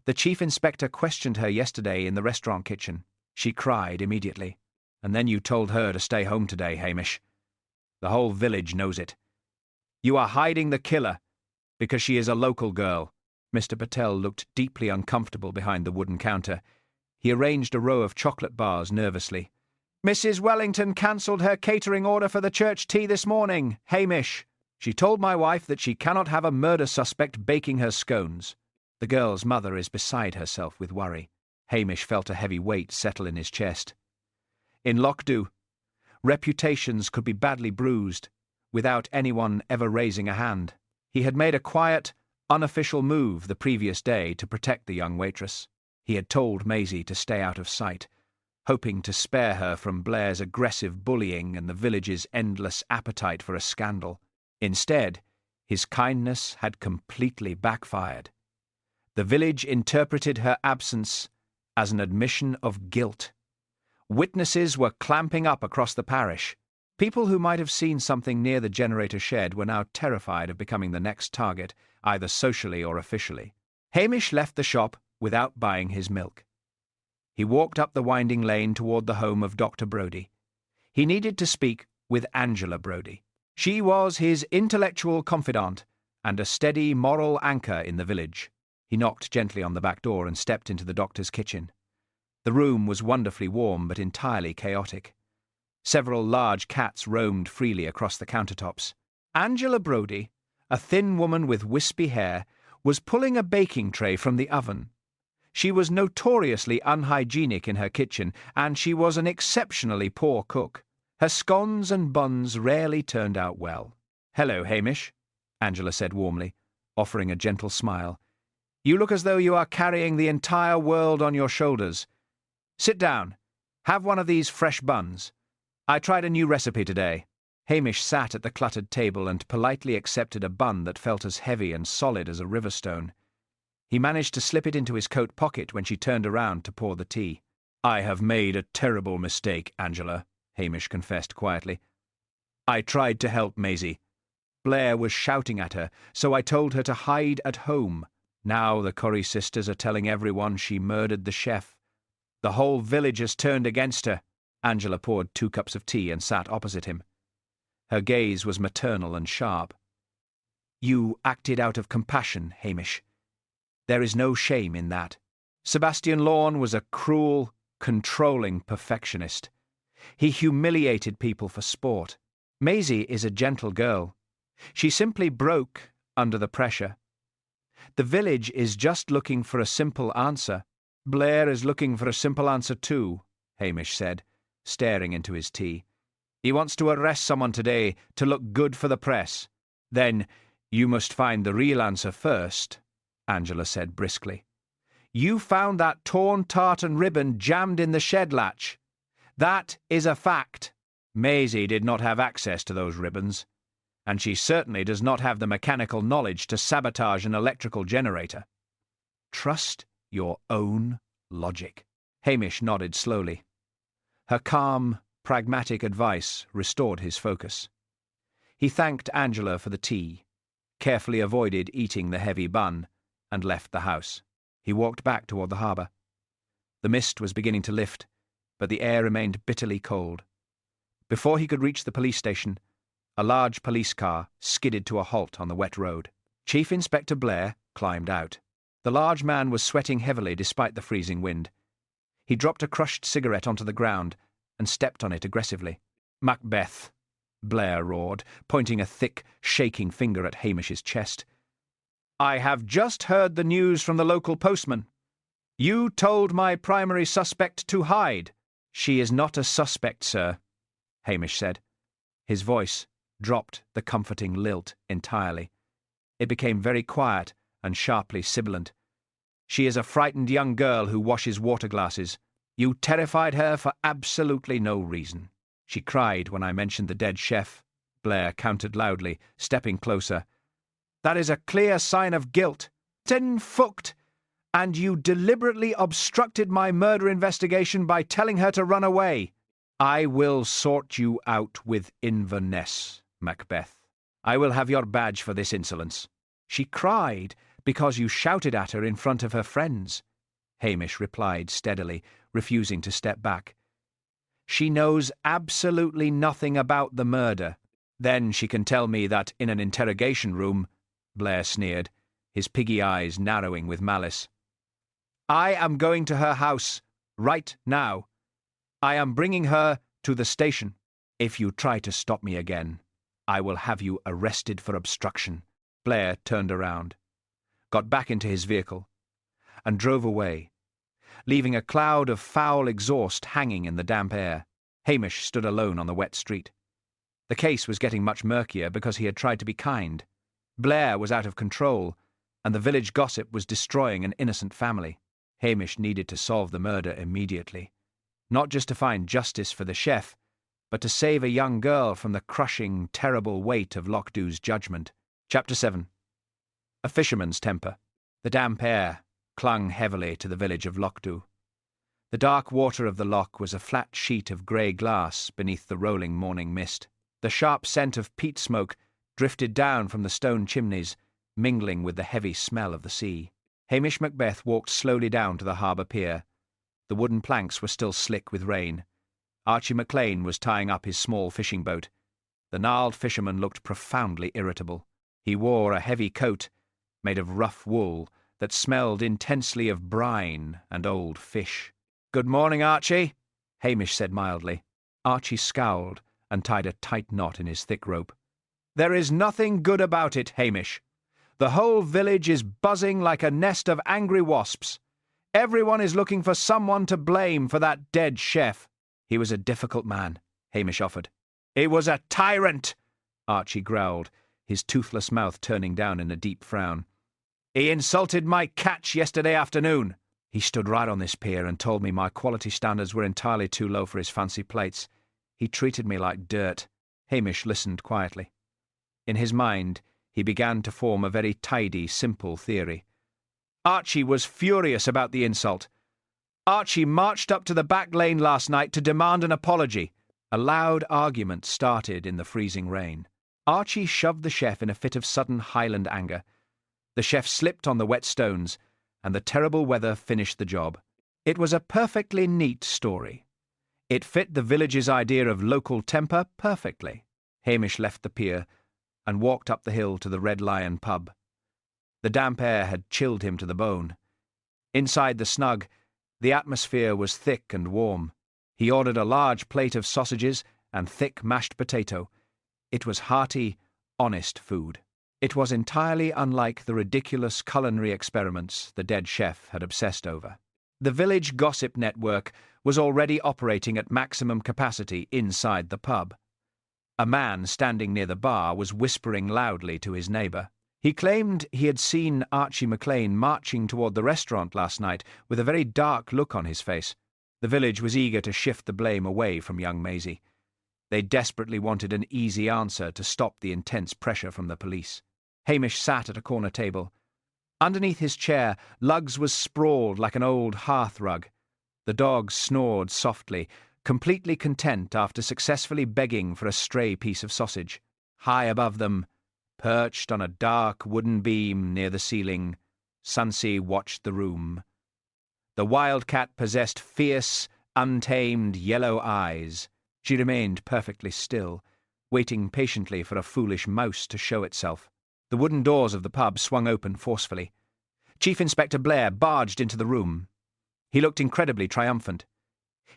"The chief inspector questioned her yesterday in the restaurant kitchen. She cried immediately. And then you told her to stay home today, Hamish. The whole village knows it. You are hiding the killer because she is a local girl." Mr. Patel looked deeply uncomfortable behind the wooden counter. He arranged a row of chocolate bars nervously. "Mrs. Wellington cancelled her catering order for the church tea this morning, Hamish. She told my wife that she cannot have a murder suspect baking her scones. The girl's mother is beside herself with worry." Hamish felt a heavy weight settle in his chest. In Lochs, reputations could be badly bruised without anyone ever raising a hand. He had made a quiet, unofficial move the previous day to protect the young waitress. He had told Maisie to stay out of sight, hoping to spare her from Blair's aggressive bullying and the village's endless appetite for a scandal. Instead, his kindness had completely backfired. The village interpreted her absence as an admission of guilt. Witnesses were clamping up across the parish. People who might have seen something near the generator shed were now terrified of becoming the next target, either socially or officially. Hamish left the shop without buying his milk. He walked up the winding lane toward the home of Dr. Brodie. He needed to speak with Angela Brodie. She was his intellectual confidant and a steady moral anchor in the village. He knocked gently on the back door and stepped into the doctor's kitchen. The room was wonderfully warm but entirely chaotic. Several large cats roamed freely across the countertops. Angela Brodie, a thin woman with wispy hair, was pulling a baking tray from the oven. She was notoriously unhygienic in her kitchen, and she was an exceptionally poor cook. Her scones and buns rarely turned out well. "Hello, Hamish," Angela said warmly, offering a gentle smile. "You look as though you are carrying the entire world on your shoulders. Sit down. Have one of these fresh buns. I tried a new recipe today." Hamish sat at the cluttered table and politely accepted a bun that felt as heavy and solid as a river stone. He managed to slip it into his coat pocket when she turned around to pour the tea. "I have made a terrible mistake, Angela," Hamish confessed quietly. "I tried to help Maisie. Blair was shouting at her, so I told her to hide at home. Now the Curry sisters are telling everyone she murdered the chef. The whole village has turned against her." Angela poured 2 cups of tea and sat opposite him. Her gaze was maternal and sharp. "You acted out of compassion, Hamish. There is no shame in that. Sebastian Lorne was a cruel, controlling perfectionist. He humiliated people for sport. Maisie is a gentle girl. She simply broke under the pressure. The village is just looking for a simple answer." "Blair is looking for a simple answer too," Hamish said, staring into his tea. "He wants to arrest someone today to look good for the press." "Then you must find the real answer first," Angela said briskly. "You found that torn tartan ribbon jammed in the shed latch. That is a fact. Maisie did not have access to those ribbons, and she certainly does not have the mechanical knowledge to sabotage an electrical generator. Trust your own logic." Hamish nodded slowly. Her calm, pragmatic advice restored his focus. He thanked Angela for the tea, carefully avoided eating the heavy bun, and left the house. He walked back toward the harbour. The mist was beginning to lift, but the air remained bitterly cold. Before he could reach the police station, a large police car skidded to a halt on the wet road. Chief Inspector Blair climbed out. The large man was sweating heavily despite the freezing wind. He dropped a crushed cigarette onto the ground and stepped on it aggressively. "Macbeth," Blair roared, pointing a thick, shaking finger at Hamish's chest. "I have just heard the news from the local postman. You told my primary suspect to hide." "She is not a suspect, sir," Hamish said. His voice dropped the comforting lilt entirely. It became very quiet and sharply sibilant. "She is a frightened young girl who washes water glasses. You terrified her for absolutely no reason. She cried when I mentioned the dead chef," Blair countered loudly, stepping closer. "That is a clear sign of guilt. Ten fucked, and you deliberately obstructed my murder investigation by telling her to run away. I will sort you out with Inverness, Macbeth. I will have your badge for this insolence." "She cried because you shouted at her in front of her friends," Hamish replied steadily, refusing to step back. "She knows absolutely nothing about the murder. Then she can tell me that in an interrogation room," Blair sneered, his piggy eyes narrowing with malice. "I am going to her house, right now. I am bringing her to the station. If you try to stop me again, I will have you arrested for obstruction." Blair turned around, got back into his vehicle, and drove away, leaving a cloud of foul exhaust hanging in the damp air. Hamish stood alone on the wet street. The case was getting much murkier because he had tried to be kind. Blair was out of control, and the village gossip was destroying an innocent family. Hamish needed to solve the murder immediately, not just to find justice for the chef, but to save a young girl from the crushing, terrible weight of Loch's judgment. Chapter 7. A fisherman's temper. The damp air clung heavily to the village of Lochs. The dark water of the loch was a flat sheet of grey glass beneath the rolling morning mist. The sharp scent of peat smoke drifted down from the stone chimneys, mingling with the heavy smell of the sea. Hamish Macbeth walked slowly down to the harbour pier. The wooden planks were still slick with rain. Archie MacLean was tying up his small fishing boat. The gnarled fisherman looked profoundly irritable. He wore a heavy coat made of rough wool that smelled intensely of brine and old fish. "Good morning, Archie," Hamish said mildly. Archie scowled and tied a tight knot in his thick rope. "There is nothing good about it, Hamish. The whole village is buzzing like a nest of angry wasps. Everyone is looking for someone to blame for that dead chef." "He was a difficult man," Hamish offered. "He was a tyrant," Archie growled, his toothless mouth turning down in a deep frown. "He insulted my catch yesterday afternoon. He stood right on this pier and told me my quality standards were entirely too low for his fancy plates. He treated me like dirt." Hamish listened quietly. In his mind, he began to form a very tidy, simple theory. Archie was furious about the insult. Archie marched up to the back lane last night to demand an apology. A loud argument started in the freezing rain. Archie shoved the chef in a fit of sudden Highland anger. The chef slipped on the wet stones, and the terrible weather finished the job. It was a perfectly neat story. It fit the village's idea of local temper perfectly. Hamish left the pier and walked up the hill to the Red Lion pub. The damp air had chilled him to the bone. Inside the snug, the atmosphere was thick and warm. He ordered a large plate of sausages and thick mashed potato. It was hearty, honest food. It was entirely unlike the ridiculous culinary experiments the dead chef had obsessed over. The village gossip network was already operating at maximum capacity inside the pub. A man standing near the bar was whispering loudly to his neighbour. He claimed he had seen Archie MacLean marching toward the restaurant last night with a very dark look on his face. The village was eager to shift the blame away from young Maisie. They desperately wanted an easy answer to stop the intense pressure from the police. Hamish sat at a corner table. Underneath his chair, Lugs was sprawled like an old hearth rug. The dog snored softly, completely content after successfully begging for a stray piece of sausage. High above them, perched on a dark wooden beam near the ceiling, Sonsie watched the room. The wildcat possessed fierce, untamed yellow eyes. She remained perfectly still, waiting patiently for a foolish mouse to show itself. The wooden doors of the pub swung open forcefully. Chief Inspector Blair barged into the room. He looked incredibly triumphant.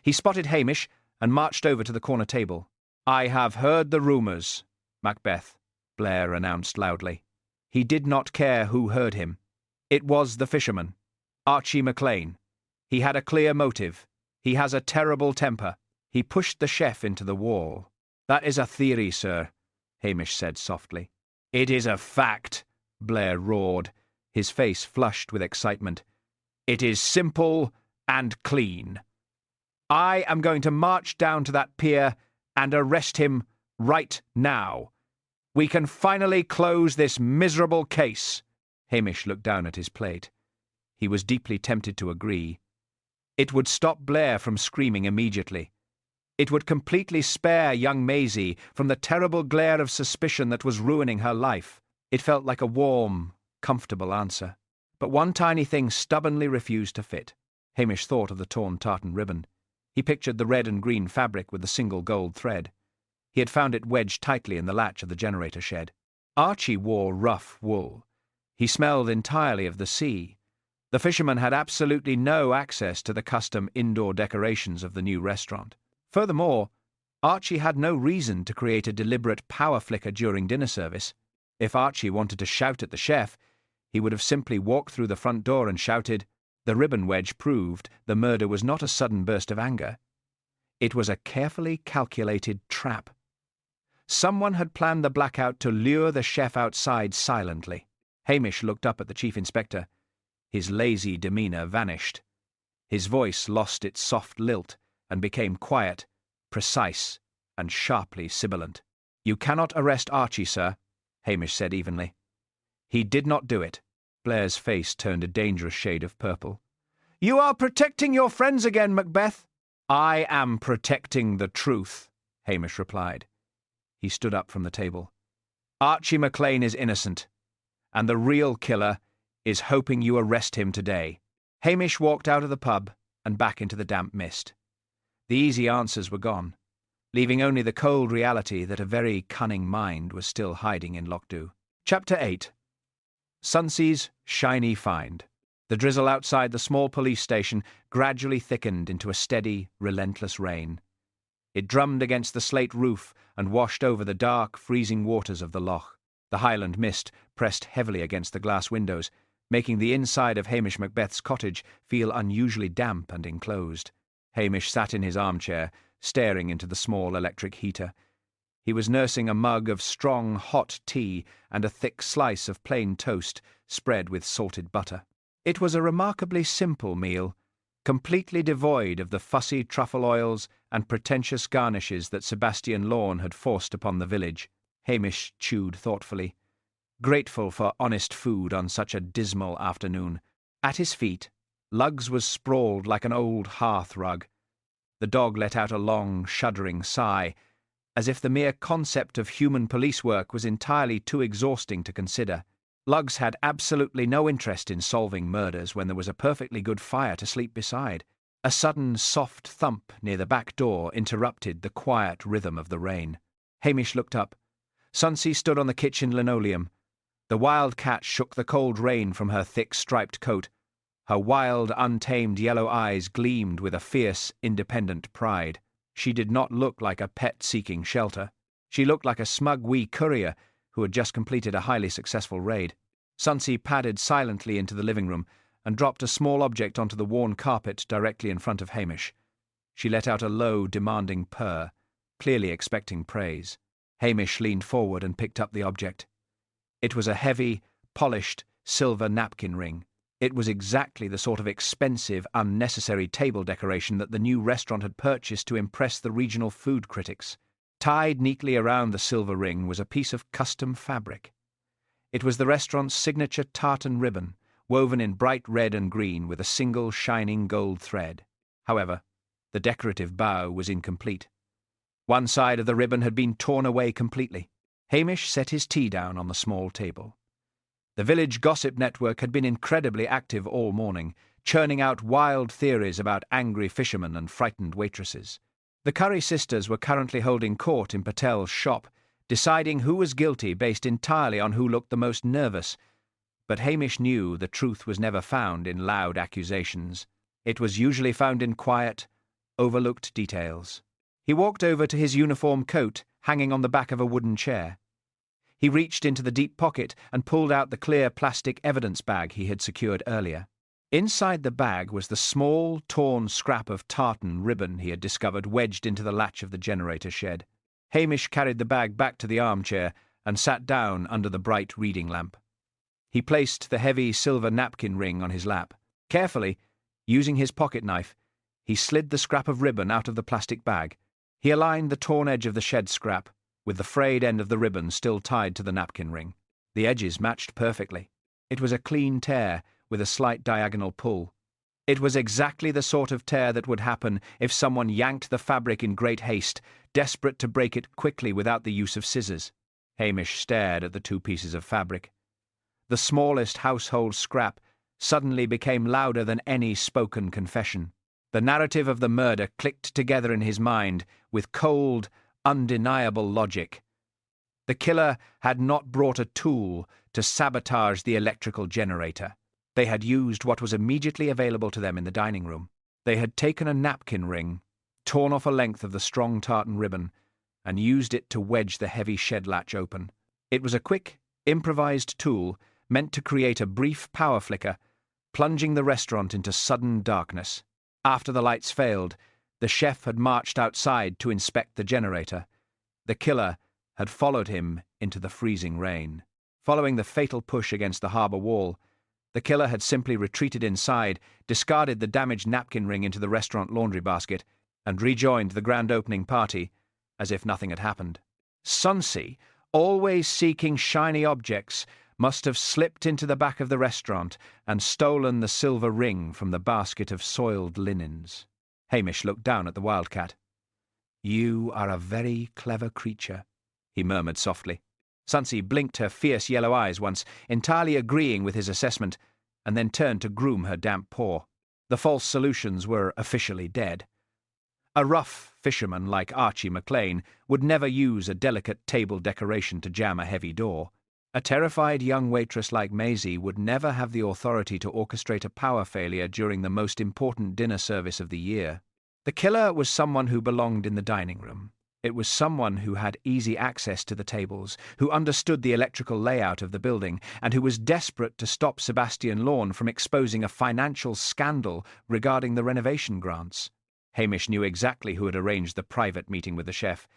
He spotted Hamish and marched over to the corner table. "I have heard the rumours, Macbeth," Blair announced loudly. He did not care who heard him. It was the fisherman, Archie MacLean. He had a clear motive. He has a terrible temper. He pushed the chef into the wall. "That is a theory, sir," Hamish said softly. "It is a fact," Blair roared, his face flushed with excitement. "It is simple and clean. I am going to march down to that pier and arrest him right now. We can finally close this miserable case." Hamish looked down at his plate. He was deeply tempted to agree. It would stop Blair from screaming immediately. It would completely spare young Maisie from the terrible glare of suspicion that was ruining her life. It felt like a warm, comfortable answer. But one tiny thing stubbornly refused to fit. Hamish thought of the torn tartan ribbon. He pictured the red and green fabric with the single gold thread. He had found it wedged tightly in the latch of the generator shed. Archie wore rough wool. He smelled entirely of the sea. The fisherman had absolutely no access to the custom indoor decorations of the new restaurant. Furthermore, Archie had no reason to create a deliberate power flicker during dinner service. If Archie wanted to shout at the chef, he would have simply walked through the front door and shouted. The ribbon wedge proved the murder was not a sudden burst of anger. It was a carefully calculated trap. Someone had planned the blackout to lure the chef outside silently. Hamish looked up at the chief inspector. His lazy demeanour vanished. His voice lost its soft lilt and became quiet, precise, and sharply sibilant. "You cannot arrest Archie, sir," Hamish said evenly. "He did not do it. Blair's face turned a dangerous shade of purple. "You are protecting your friends again, Macbeth." "I am protecting the truth," Hamish replied. He stood up from the table. "Archie MacLean is innocent, and the real killer is hoping you arrest him today." Hamish walked out of the pub and back into the damp mist. The easy answers were gone, leaving only the cold reality that a very cunning mind was still hiding in Lochs. Chapter 8. Sonsie's Shiny Find. The drizzle outside the small police station gradually thickened into a steady, relentless rain. It drummed against the slate roof and washed over the dark, freezing waters of the loch. The Highland mist pressed heavily against the glass windows, making the inside of Hamish Macbeth's cottage feel unusually damp and enclosed. Hamish sat in his armchair, staring into the small electric heater. He was nursing a mug of strong, hot tea and a thick slice of plain toast spread with salted butter. It was a remarkably simple meal, completely devoid of the fussy truffle oils and pretentious garnishes that Sebastian Lorne had forced upon the village. Hamish chewed thoughtfully, grateful for honest food on such a dismal afternoon. At his feet, Lugs was sprawled like an old hearth rug. The dog let out a long, shuddering sigh, as if the mere concept of human police work was entirely too exhausting to consider. Lugs had absolutely no interest in solving murders when there was a perfectly good fire to sleep beside. A sudden soft thump near the back door interrupted the quiet rhythm of the rain. Hamish looked up. Sonsie stood on the kitchen linoleum. The wild cat shook the cold rain from her thick striped coat. Her wild, untamed yellow eyes gleamed with a fierce, independent pride. She did not look like a pet seeking shelter. She looked like a smug wee courier who had just completed a highly successful raid. Sonsie padded silently into the living room and dropped a small object onto the worn carpet directly in front of Hamish. She let out a low, demanding purr, clearly expecting praise. Hamish leaned forward and picked up the object. It was a heavy, polished, silver napkin ring. It was exactly the sort of expensive, unnecessary table decoration that the new restaurant had purchased to impress the regional food critics. Tied neatly around the silver ring was a piece of custom fabric. It was the restaurant's signature tartan ribbon, woven in bright red and green with a single shining gold thread. However, the decorative bow was incomplete. One side of the ribbon had been torn away completely. Hamish set his tea down on the small table. The village gossip network had been incredibly active all morning, churning out wild theories about angry fishermen and frightened waitresses. The Curry sisters were currently holding court in Patel's shop, deciding who was guilty based entirely on who looked the most nervous. But Hamish knew the truth was never found in loud accusations. It was usually found in quiet, overlooked details. He walked over to his uniform coat hanging on the back of a wooden chair. He reached into the deep pocket and pulled out the clear plastic evidence bag he had secured earlier. Inside the bag was the small, torn scrap of tartan ribbon he had discovered wedged into the latch of the generator shed. Hamish carried the bag back to the armchair and sat down under the bright reading lamp. He placed the heavy silver napkin ring on his lap. Carefully, using his pocket knife, he slid the scrap of ribbon out of the plastic bag. He aligned the torn edge of the shed scrap with the frayed end of the ribbon still tied to the napkin ring. The edges matched perfectly. It was a clean tear with a slight diagonal pull. It was exactly the sort of tear that would happen if someone yanked the fabric in great haste, desperate to break it quickly without the use of scissors. Hamish stared at the two pieces of fabric. The smallest household scrap suddenly became louder than any spoken confession. The narrative of the murder clicked together in his mind with cold, undeniable logic. The killer had not brought a tool to sabotage the electrical generator. They had used what was immediately available to them in the dining room. They had taken a napkin ring, torn off a length of the strong tartan ribbon, and used it to wedge the heavy shed latch open. It was a quick, improvised tool meant to create a brief power flicker, plunging the restaurant into sudden darkness. After the lights failed, the chef had marched outside to inspect the generator. The killer had followed him into the freezing rain. Following the fatal push against the harbour wall, the killer had simply retreated inside, discarded the damaged napkin ring into the restaurant laundry basket, and rejoined the grand opening party as if nothing had happened. Sonsie, always seeking shiny objects, must have slipped into the back of the restaurant and stolen the silver ring from the basket of soiled linens. Hamish looked down at the wildcat. "You are a very clever creature," he murmured softly. Sonsie blinked her fierce yellow eyes once, entirely agreeing with his assessment, and then turned to groom her damp paw. The false solutions were officially dead. A rough fisherman like Archie McLean would never use a delicate table decoration to jam a heavy door. A terrified young waitress like Maisie would never have the authority to orchestrate a power failure during the most important dinner service of the year. The killer was someone who belonged in the dining room. It was someone who had easy access to the tables, who understood the electrical layout of the building, and who was desperate to stop Sebastian Lorne from exposing a financial scandal regarding the renovation grants. Hamish knew exactly who had arranged the private meeting with the chef.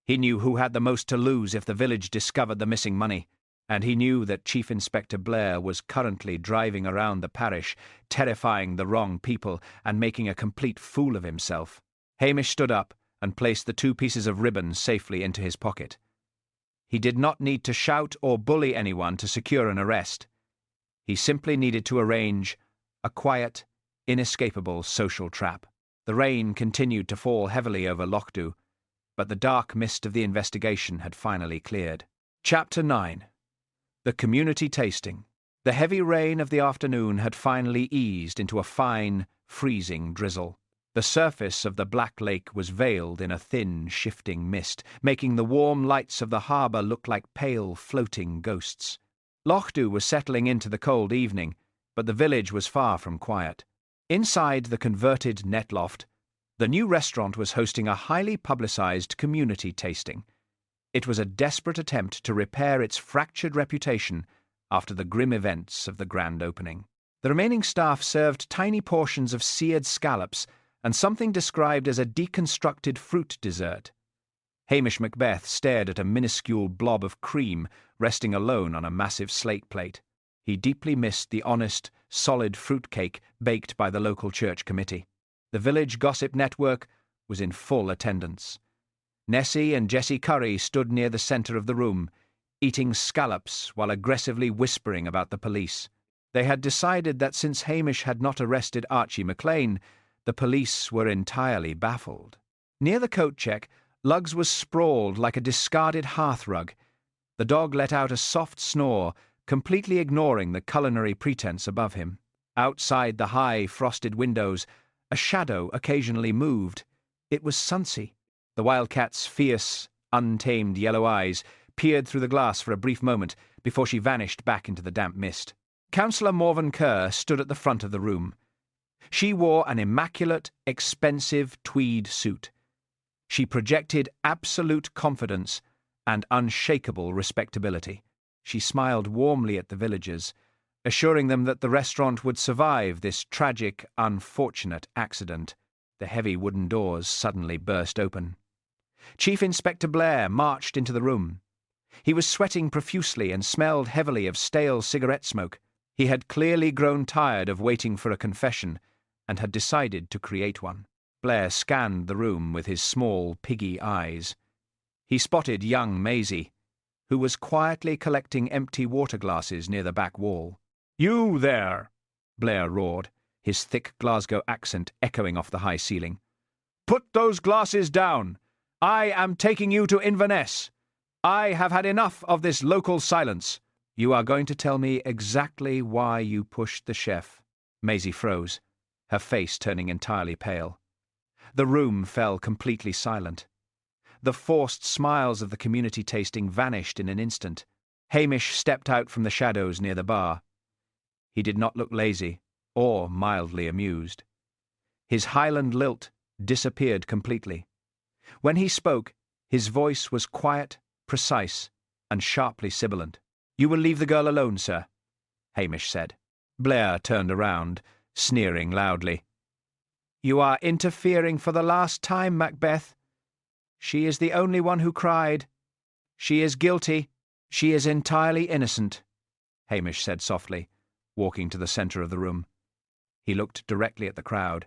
He knew who had the most to lose if the village discovered the missing money, and he knew that Chief Inspector Blair was currently driving around the parish, terrifying the wrong people and making a complete fool of himself. Hamish stood up and placed the 2 pieces of ribbon safely into his pocket. He did not need to shout or bully anyone to secure an arrest. He simply needed to arrange a quiet, inescapable social trap. The rain continued to fall heavily over Lochs, but the dark mist of the investigation had finally cleared. Chapter 9. The Community Tasting. The heavy rain of the afternoon had finally eased into a fine, freezing drizzle. The surface of the Black Lake was veiled in a thin, shifting mist, making the warm lights of the harbour look like pale, floating ghosts. Lochs was settling into the cold evening, but the village was far from quiet. Inside the converted net loft, the new restaurant was hosting a highly publicised community tasting. It was a desperate attempt to repair its fractured reputation after the grim events of the grand opening. The remaining staff served tiny portions of seared scallops and something described as a deconstructed fruit dessert. Hamish Macbeth stared at a minuscule blob of cream resting alone on a massive slate plate. He deeply missed the honest, solid fruit cake baked by the local church committee. The village gossip network was in full attendance. Nessie and Jessie Curry stood near the centre of the room, eating scallops while aggressively whispering about the police. They had decided that since Hamish had not arrested Archie McLean, the police were entirely baffled. Near the coat check, Lugs was sprawled like a discarded hearthrug. The dog let out a soft snore, completely ignoring the culinary pretense above him. Outside the high, frosted windows, a shadow occasionally moved. It was Sonsie. The wildcat's fierce, untamed yellow eyes peered through the glass for a brief moment before she vanished back into the damp mist. Councillor Morven Kerr stood at the front of the room. She wore an immaculate, expensive tweed suit. She projected absolute confidence and unshakable respectability. She smiled warmly at the villagers, assuring them that the restaurant would survive this tragic, unfortunate accident. The heavy wooden doors suddenly burst open. Chief Inspector Blair marched into the room. He was sweating profusely and smelled heavily of stale cigarette smoke. He had clearly grown tired of waiting for a confession and had decided to create one. Blair scanned the room with his small, piggy eyes. He spotted young Maisie, who was quietly collecting empty water glasses near the back wall. "You there!" Blair roared, his thick Glasgow accent echoing off the high ceiling. "Put those glasses down! I am taking you to Inverness! I have had enough of this local silence. You are going to tell me exactly why you pushed the chef." Maisie froze, her face turning entirely pale. The room fell completely silent. The forced smiles of the community tasting vanished in an instant. Hamish stepped out from the shadows near the bar. He did not look lazy or mildly amused. His Highland lilt disappeared completely. When he spoke, his voice was quiet, precise, and sharply sibilant. "You will leave the girl alone, sir," Hamish said. Blair turned around, sneering loudly. "You are interfering for the last time, Macbeth. She is the only one who cried. She is guilty. She is entirely innocent," Hamish said softly, walking to the centre of the room. He looked directly at the crowd.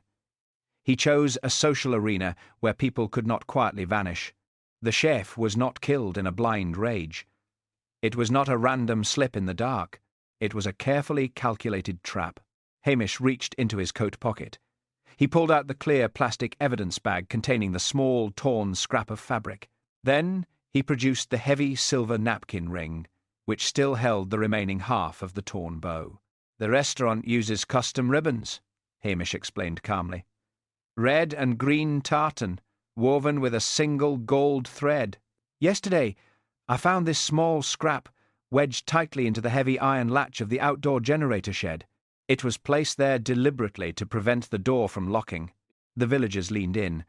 He chose a social arena where people could not quietly vanish. The chef was not killed in a blind rage. It was not a random slip in the dark. It was a carefully calculated trap. Hamish reached into his coat pocket. He pulled out the clear plastic evidence bag containing the small, torn scrap of fabric. Then he produced the heavy silver napkin ring, which still held the remaining half of the torn bow. "The restaurant uses custom ribbons," Hamish explained calmly. "Red and green tartan, woven with a single gold thread. Yesterday, I found this small scrap wedged tightly into the heavy iron latch of the outdoor generator shed. It was placed there deliberately to prevent the door from locking." The villagers leaned in,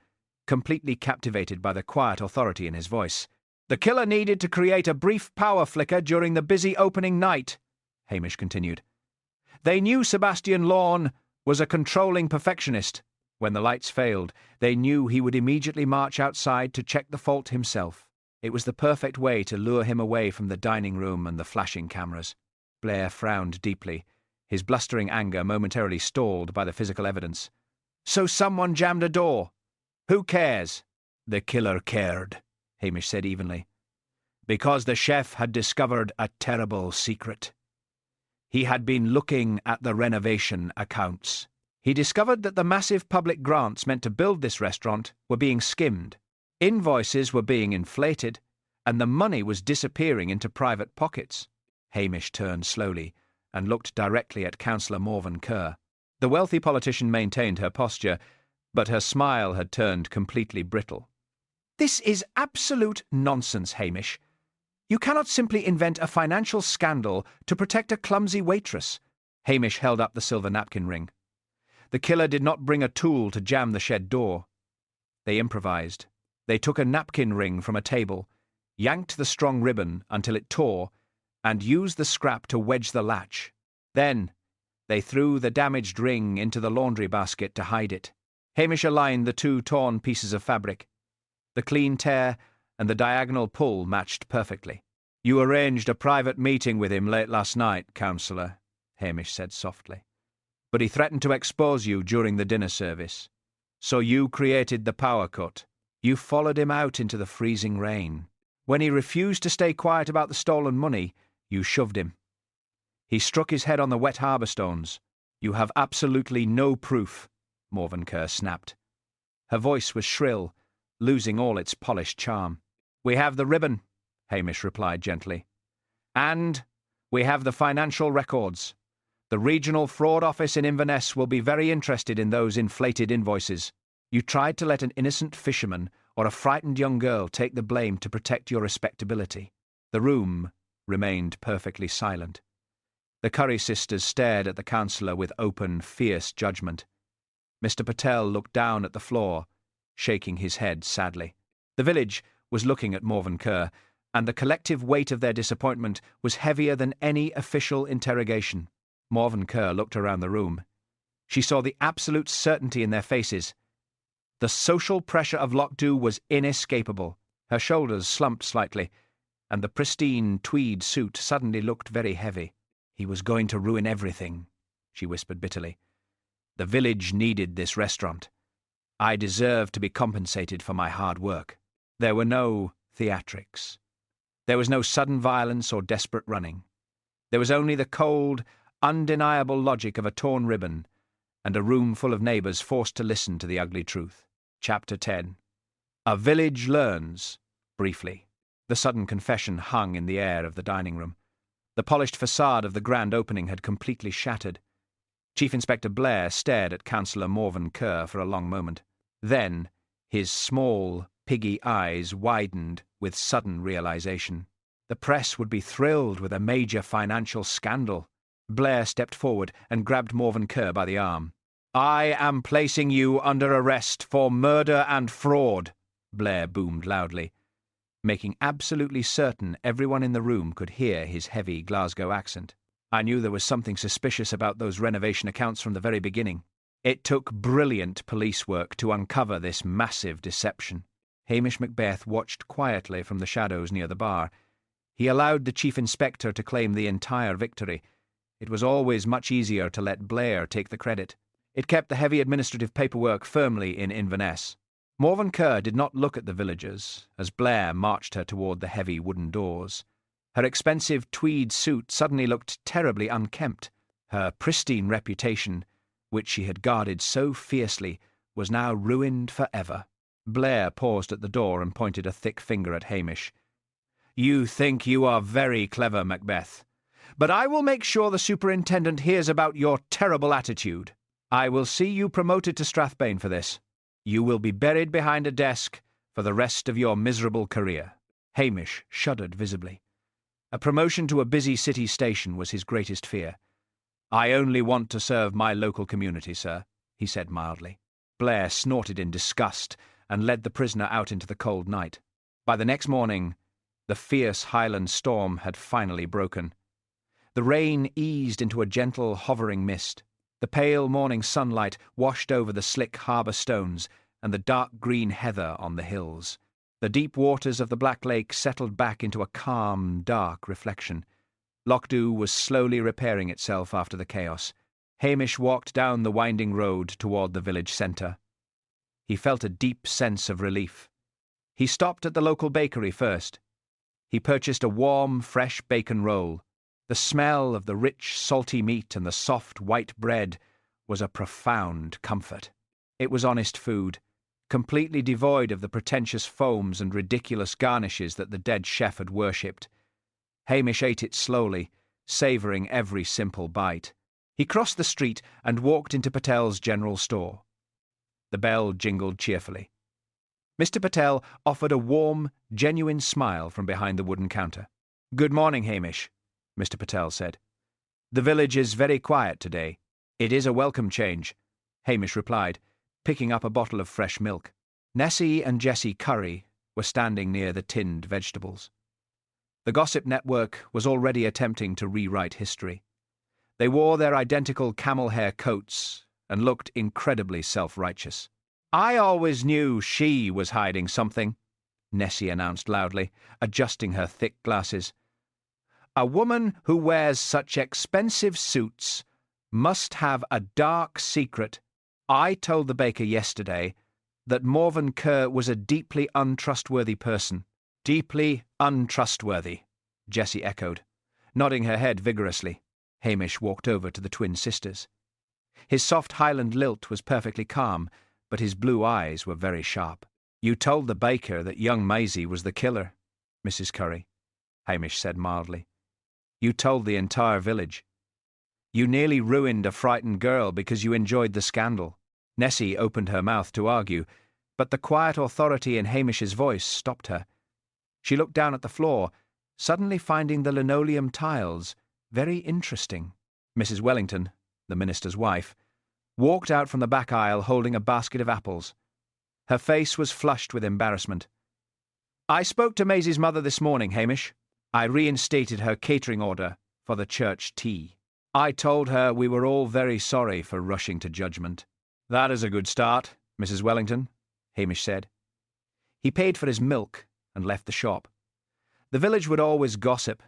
completely captivated by the quiet authority in his voice. "The killer needed to create a brief power flicker during the busy opening night," Hamish continued. "They knew Sebastian Lorne was a controlling perfectionist. When the lights failed, they knew he would immediately march outside to check the fault himself. It was the perfect way to lure him away from the dining room and the flashing cameras." Blair frowned deeply, his blustering anger momentarily stalled by the physical evidence. "So someone jammed a door. Who cares?" "The killer cared," Hamish said evenly, "because the chef had discovered a terrible secret. He had been looking at the renovation accounts. He discovered that the massive public grants meant to build this restaurant were being skimmed. Invoices were being inflated, and the money was disappearing into private pockets." Hamish turned slowly and looked directly at Councillor Morven Kerr. The wealthy politician maintained her posture, but her smile had turned completely brittle. "This is absolute nonsense, Hamish. You cannot simply invent a financial scandal to protect a clumsy waitress." Hamish held up the silver napkin ring. "The killer did not bring a tool to jam the shed door. They improvised. They took a napkin ring from a table, yanked the strong ribbon until it tore, and used the scrap to wedge the latch. Then they threw the damaged ring into the laundry basket to hide it." Hamish aligned the two torn pieces of fabric. The clean tear and the diagonal pull matched perfectly. "You arranged a private meeting with him late last night, Councillor," Hamish said softly. "But he threatened to expose you during the dinner service. So you created the power cut. You followed him out into the freezing rain. When he refused to stay quiet about the stolen money, you shoved him. He struck his head on the wet harbour stones. You have absolutely no proof," Morven Kerr snapped. Her voice was shrill, losing all its polished charm. "We have the ribbon," Hamish replied gently. "And we have the financial records. The regional fraud office in Inverness will be very interested in those inflated invoices. You tried to let an innocent fisherman or a frightened young girl take the blame to protect your respectability." The room remained perfectly silent. The Curry sisters stared at the councillor with open, fierce judgment. Mr. Patel looked down at the floor, shaking his head sadly. The village was looking at Morven Kerr, and the collective weight of their disappointment was heavier than any official interrogation. Morven Kerr looked around the room. She saw the absolute certainty in their faces. The social pressure of Lochs was inescapable. Her shoulders slumped slightly, and the pristine tweed suit suddenly looked very heavy. "He was going to ruin everything," she whispered bitterly. "The village needed this restaurant. I deserve to be compensated for my hard work." There were no theatrics. There was no sudden violence or desperate running. There was only the cold, undeniable logic of a torn ribbon and a room full of neighbours forced to listen to the ugly truth. Chapter 10. A Village Learns, briefly. The sudden confession hung in the air of the dining room. The polished facade of the grand opening had completely shattered. Chief Inspector Blair stared at Councillor Morven Kerr for a long moment. Then his small, piggy eyes widened with sudden realization. The press would be thrilled with a major financial scandal. Blair stepped forward and grabbed Morven Kerr by the arm. "I am placing you under arrest for murder and fraud," Blair boomed loudly, making absolutely certain everyone in the room could hear his heavy Glasgow accent. "I knew there was something suspicious about those renovation accounts from the very beginning. It took brilliant police work to uncover this massive deception." Hamish Macbeth watched quietly from the shadows near the bar. He allowed the chief inspector to claim the entire victory. It was always much easier to let Blair take the credit. It kept the heavy administrative paperwork firmly in Inverness. Morven Kerr did not look at the villagers as Blair marched her toward the heavy wooden doors. Her expensive tweed suit suddenly looked terribly unkempt. Her pristine reputation, which she had guarded so fiercely, was now ruined forever. Blair paused at the door and pointed a thick finger at Hamish. "You think you are very clever, Macbeth. But I will make sure the superintendent hears about your terrible attitude. I will see you promoted to Strathbane for this. You will be buried behind a desk for the rest of your miserable career." Hamish shuddered visibly. A promotion to a busy city station was his greatest fear. "I only want to serve my local community, sir," he said mildly. Blair snorted in disgust and led the prisoner out into the cold night. By the next morning, the fierce Highland storm had finally broken. The rain eased into a gentle, hovering mist. The pale morning sunlight washed over the slick harbour stones and the dark green heather on the hills. The deep waters of the Black Lake settled back into a calm, dark reflection. Lochs was slowly repairing itself after the chaos. Hamish walked down the winding road toward the village centre. He felt a deep sense of relief. He stopped at the local bakery first. He purchased a warm, fresh bacon roll. The smell of the rich, salty meat and the soft, white bread was a profound comfort. It was honest food, completely devoid of the pretentious foams and ridiculous garnishes that the dead chef had worshipped. Hamish ate it slowly, savouring every simple bite. He crossed the street and walked into Patel's general store. The bell jingled cheerfully. Mr. Patel offered a warm, genuine smile from behind the wooden counter. "Good morning, Hamish," Mr. Patel said. "The village is very quiet today." "It is a welcome change," Hamish replied, picking up a bottle of fresh milk. Nessie and Jessie Curry were standing near the tinned vegetables. The gossip network was already attempting to rewrite history. They wore their identical camel-hair coats and looked incredibly self-righteous. "I always knew she was hiding something," Nessie announced loudly, adjusting her thick glasses. "A woman who wears such expensive suits must have a dark secret. I told the baker yesterday that Morven Kerr was a deeply untrustworthy person." "Deeply untrustworthy," Jessie echoed, nodding her head vigorously. Hamish walked over to the twin sisters. His soft Highland lilt was perfectly calm, but his blue eyes were very sharp. "You told the baker that young Maisie was the killer, Mrs. Curry," Hamish said mildly. "You told the entire village. You nearly ruined a frightened girl because you enjoyed the scandal." Nessie opened her mouth to argue, but the quiet authority in Hamish's voice stopped her. She looked down at the floor, suddenly finding the linoleum tiles very interesting. Mrs. Wellington, the minister's wife, walked out from the back aisle holding a basket of apples. Her face was flushed with embarrassment. "I spoke to Maisie's mother this morning, Hamish. I reinstated her catering order for the church tea. I told her we were all very sorry for rushing to judgment." "That is a good start, Mrs. Wellington," Hamish said. He paid for his milk and left the shop. The village would always gossip,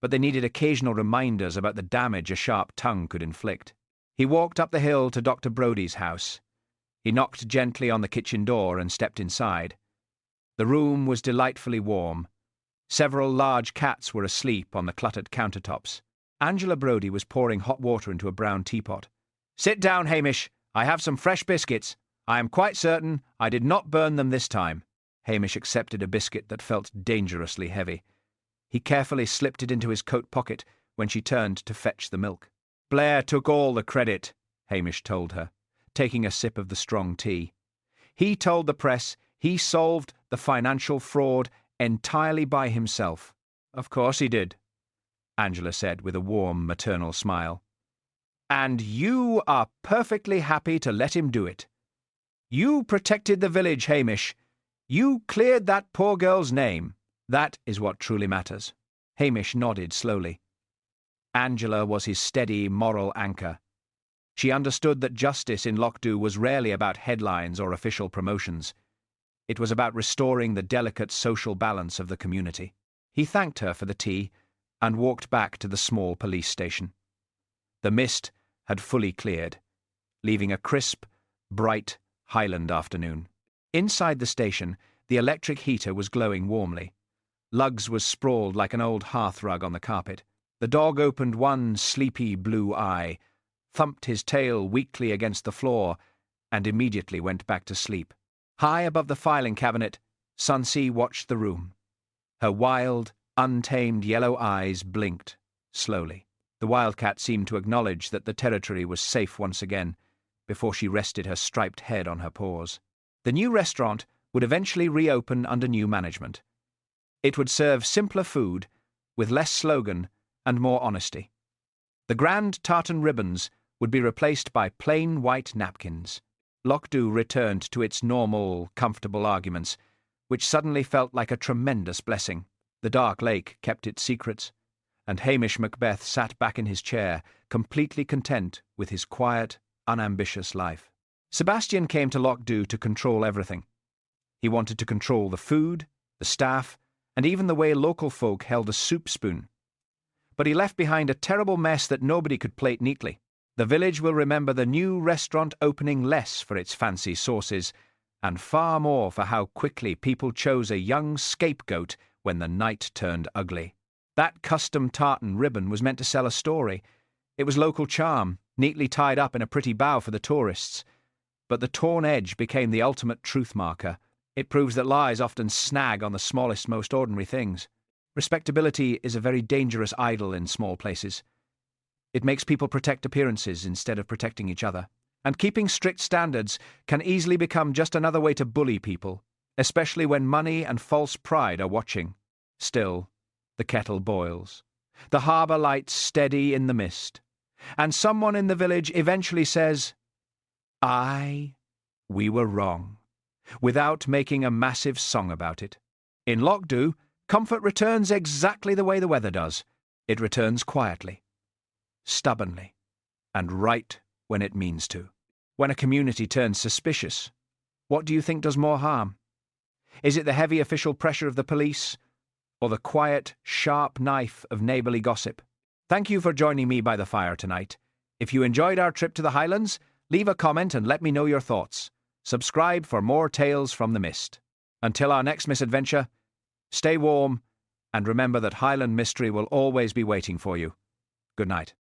but they needed occasional reminders about the damage a sharp tongue could inflict. He walked up the hill to Dr. Brodie's house. He knocked gently on the kitchen door and stepped inside. The room was delightfully warm. Several large cats were asleep on the cluttered countertops. Angela Brodie was pouring hot water into a brown teapot. "Sit down, Hamish. I have some fresh biscuits. I am quite certain I did not burn them this time." Hamish accepted a biscuit that felt dangerously heavy. He carefully slipped it into his coat pocket when she turned to fetch the milk. "Blair took all the credit," Hamish told her, taking a sip of the strong tea. "He told the press he solved the financial fraud entirely by himself." "Of course he did," Angela said with a warm maternal smile. "And you are perfectly happy to let him do it. You protected the village, Hamish. You cleared that poor girl's name. That is what truly matters." Hamish nodded slowly. Angela was his steady moral anchor. She understood that justice in Lochs was rarely about headlines or official promotions. It was about restoring the delicate social balance of the community. He thanked her for the tea and walked back to the small police station. The mist had fully cleared, leaving a crisp, bright Highland afternoon. Inside the station, the electric heater was glowing warmly. Lugs was sprawled like an old hearthrug on the carpet. The dog opened one sleepy blue eye, thumped his tail weakly against the floor, and immediately went back to sleep. High above the filing cabinet, Sonsie watched the room. Her wild, untamed yellow eyes blinked, slowly. The wildcat seemed to acknowledge that the territory was safe once again, before she rested her striped head on her paws. The new restaurant would eventually reopen under new management. It would serve simpler food, with less slogan and more honesty. The grand tartan ribbons would be replaced by plain white napkins. Loch returned to its normal, comfortable arguments, which suddenly felt like a tremendous blessing. The dark lake kept its secrets, and Hamish Macbeth sat back in his chair, completely content with his quiet, unambitious life. Sebastian came to Loch to control everything. He wanted to control the food, the staff, and even the way local folk held a soup spoon. But he left behind a terrible mess that nobody could plate neatly. The village will remember the new restaurant opening less for its fancy sauces, and far more for how quickly people chose a young scapegoat when the night turned ugly. That custom tartan ribbon was meant to sell a story. It was local charm, neatly tied up in a pretty bow for the tourists. But the torn edge became the ultimate truth marker. It proves that lies often snag on the smallest, most ordinary things. Respectability is a very dangerous idol in small places. It makes people protect appearances instead of protecting each other. And keeping strict standards can easily become just another way to bully people, especially when money and false pride are watching. Still, the kettle boils. The harbour lights steady in the mist. And someone in the village eventually says, "Aye, we were wrong," without making a massive song about it. In Loch, comfort returns exactly the way the weather does. It returns quietly, stubbornly, and right when it means to. When a community turns suspicious, what do you think does more harm? Is it the heavy official pressure of the police, or the quiet, sharp knife of neighbourly gossip? Thank you for joining me by the fire tonight. If you enjoyed our trip to the Highlands, leave a comment and let me know your thoughts. Subscribe for more tales from the mist. Until our next misadventure, stay warm, and remember that Highland Mystery will always be waiting for you. Good night.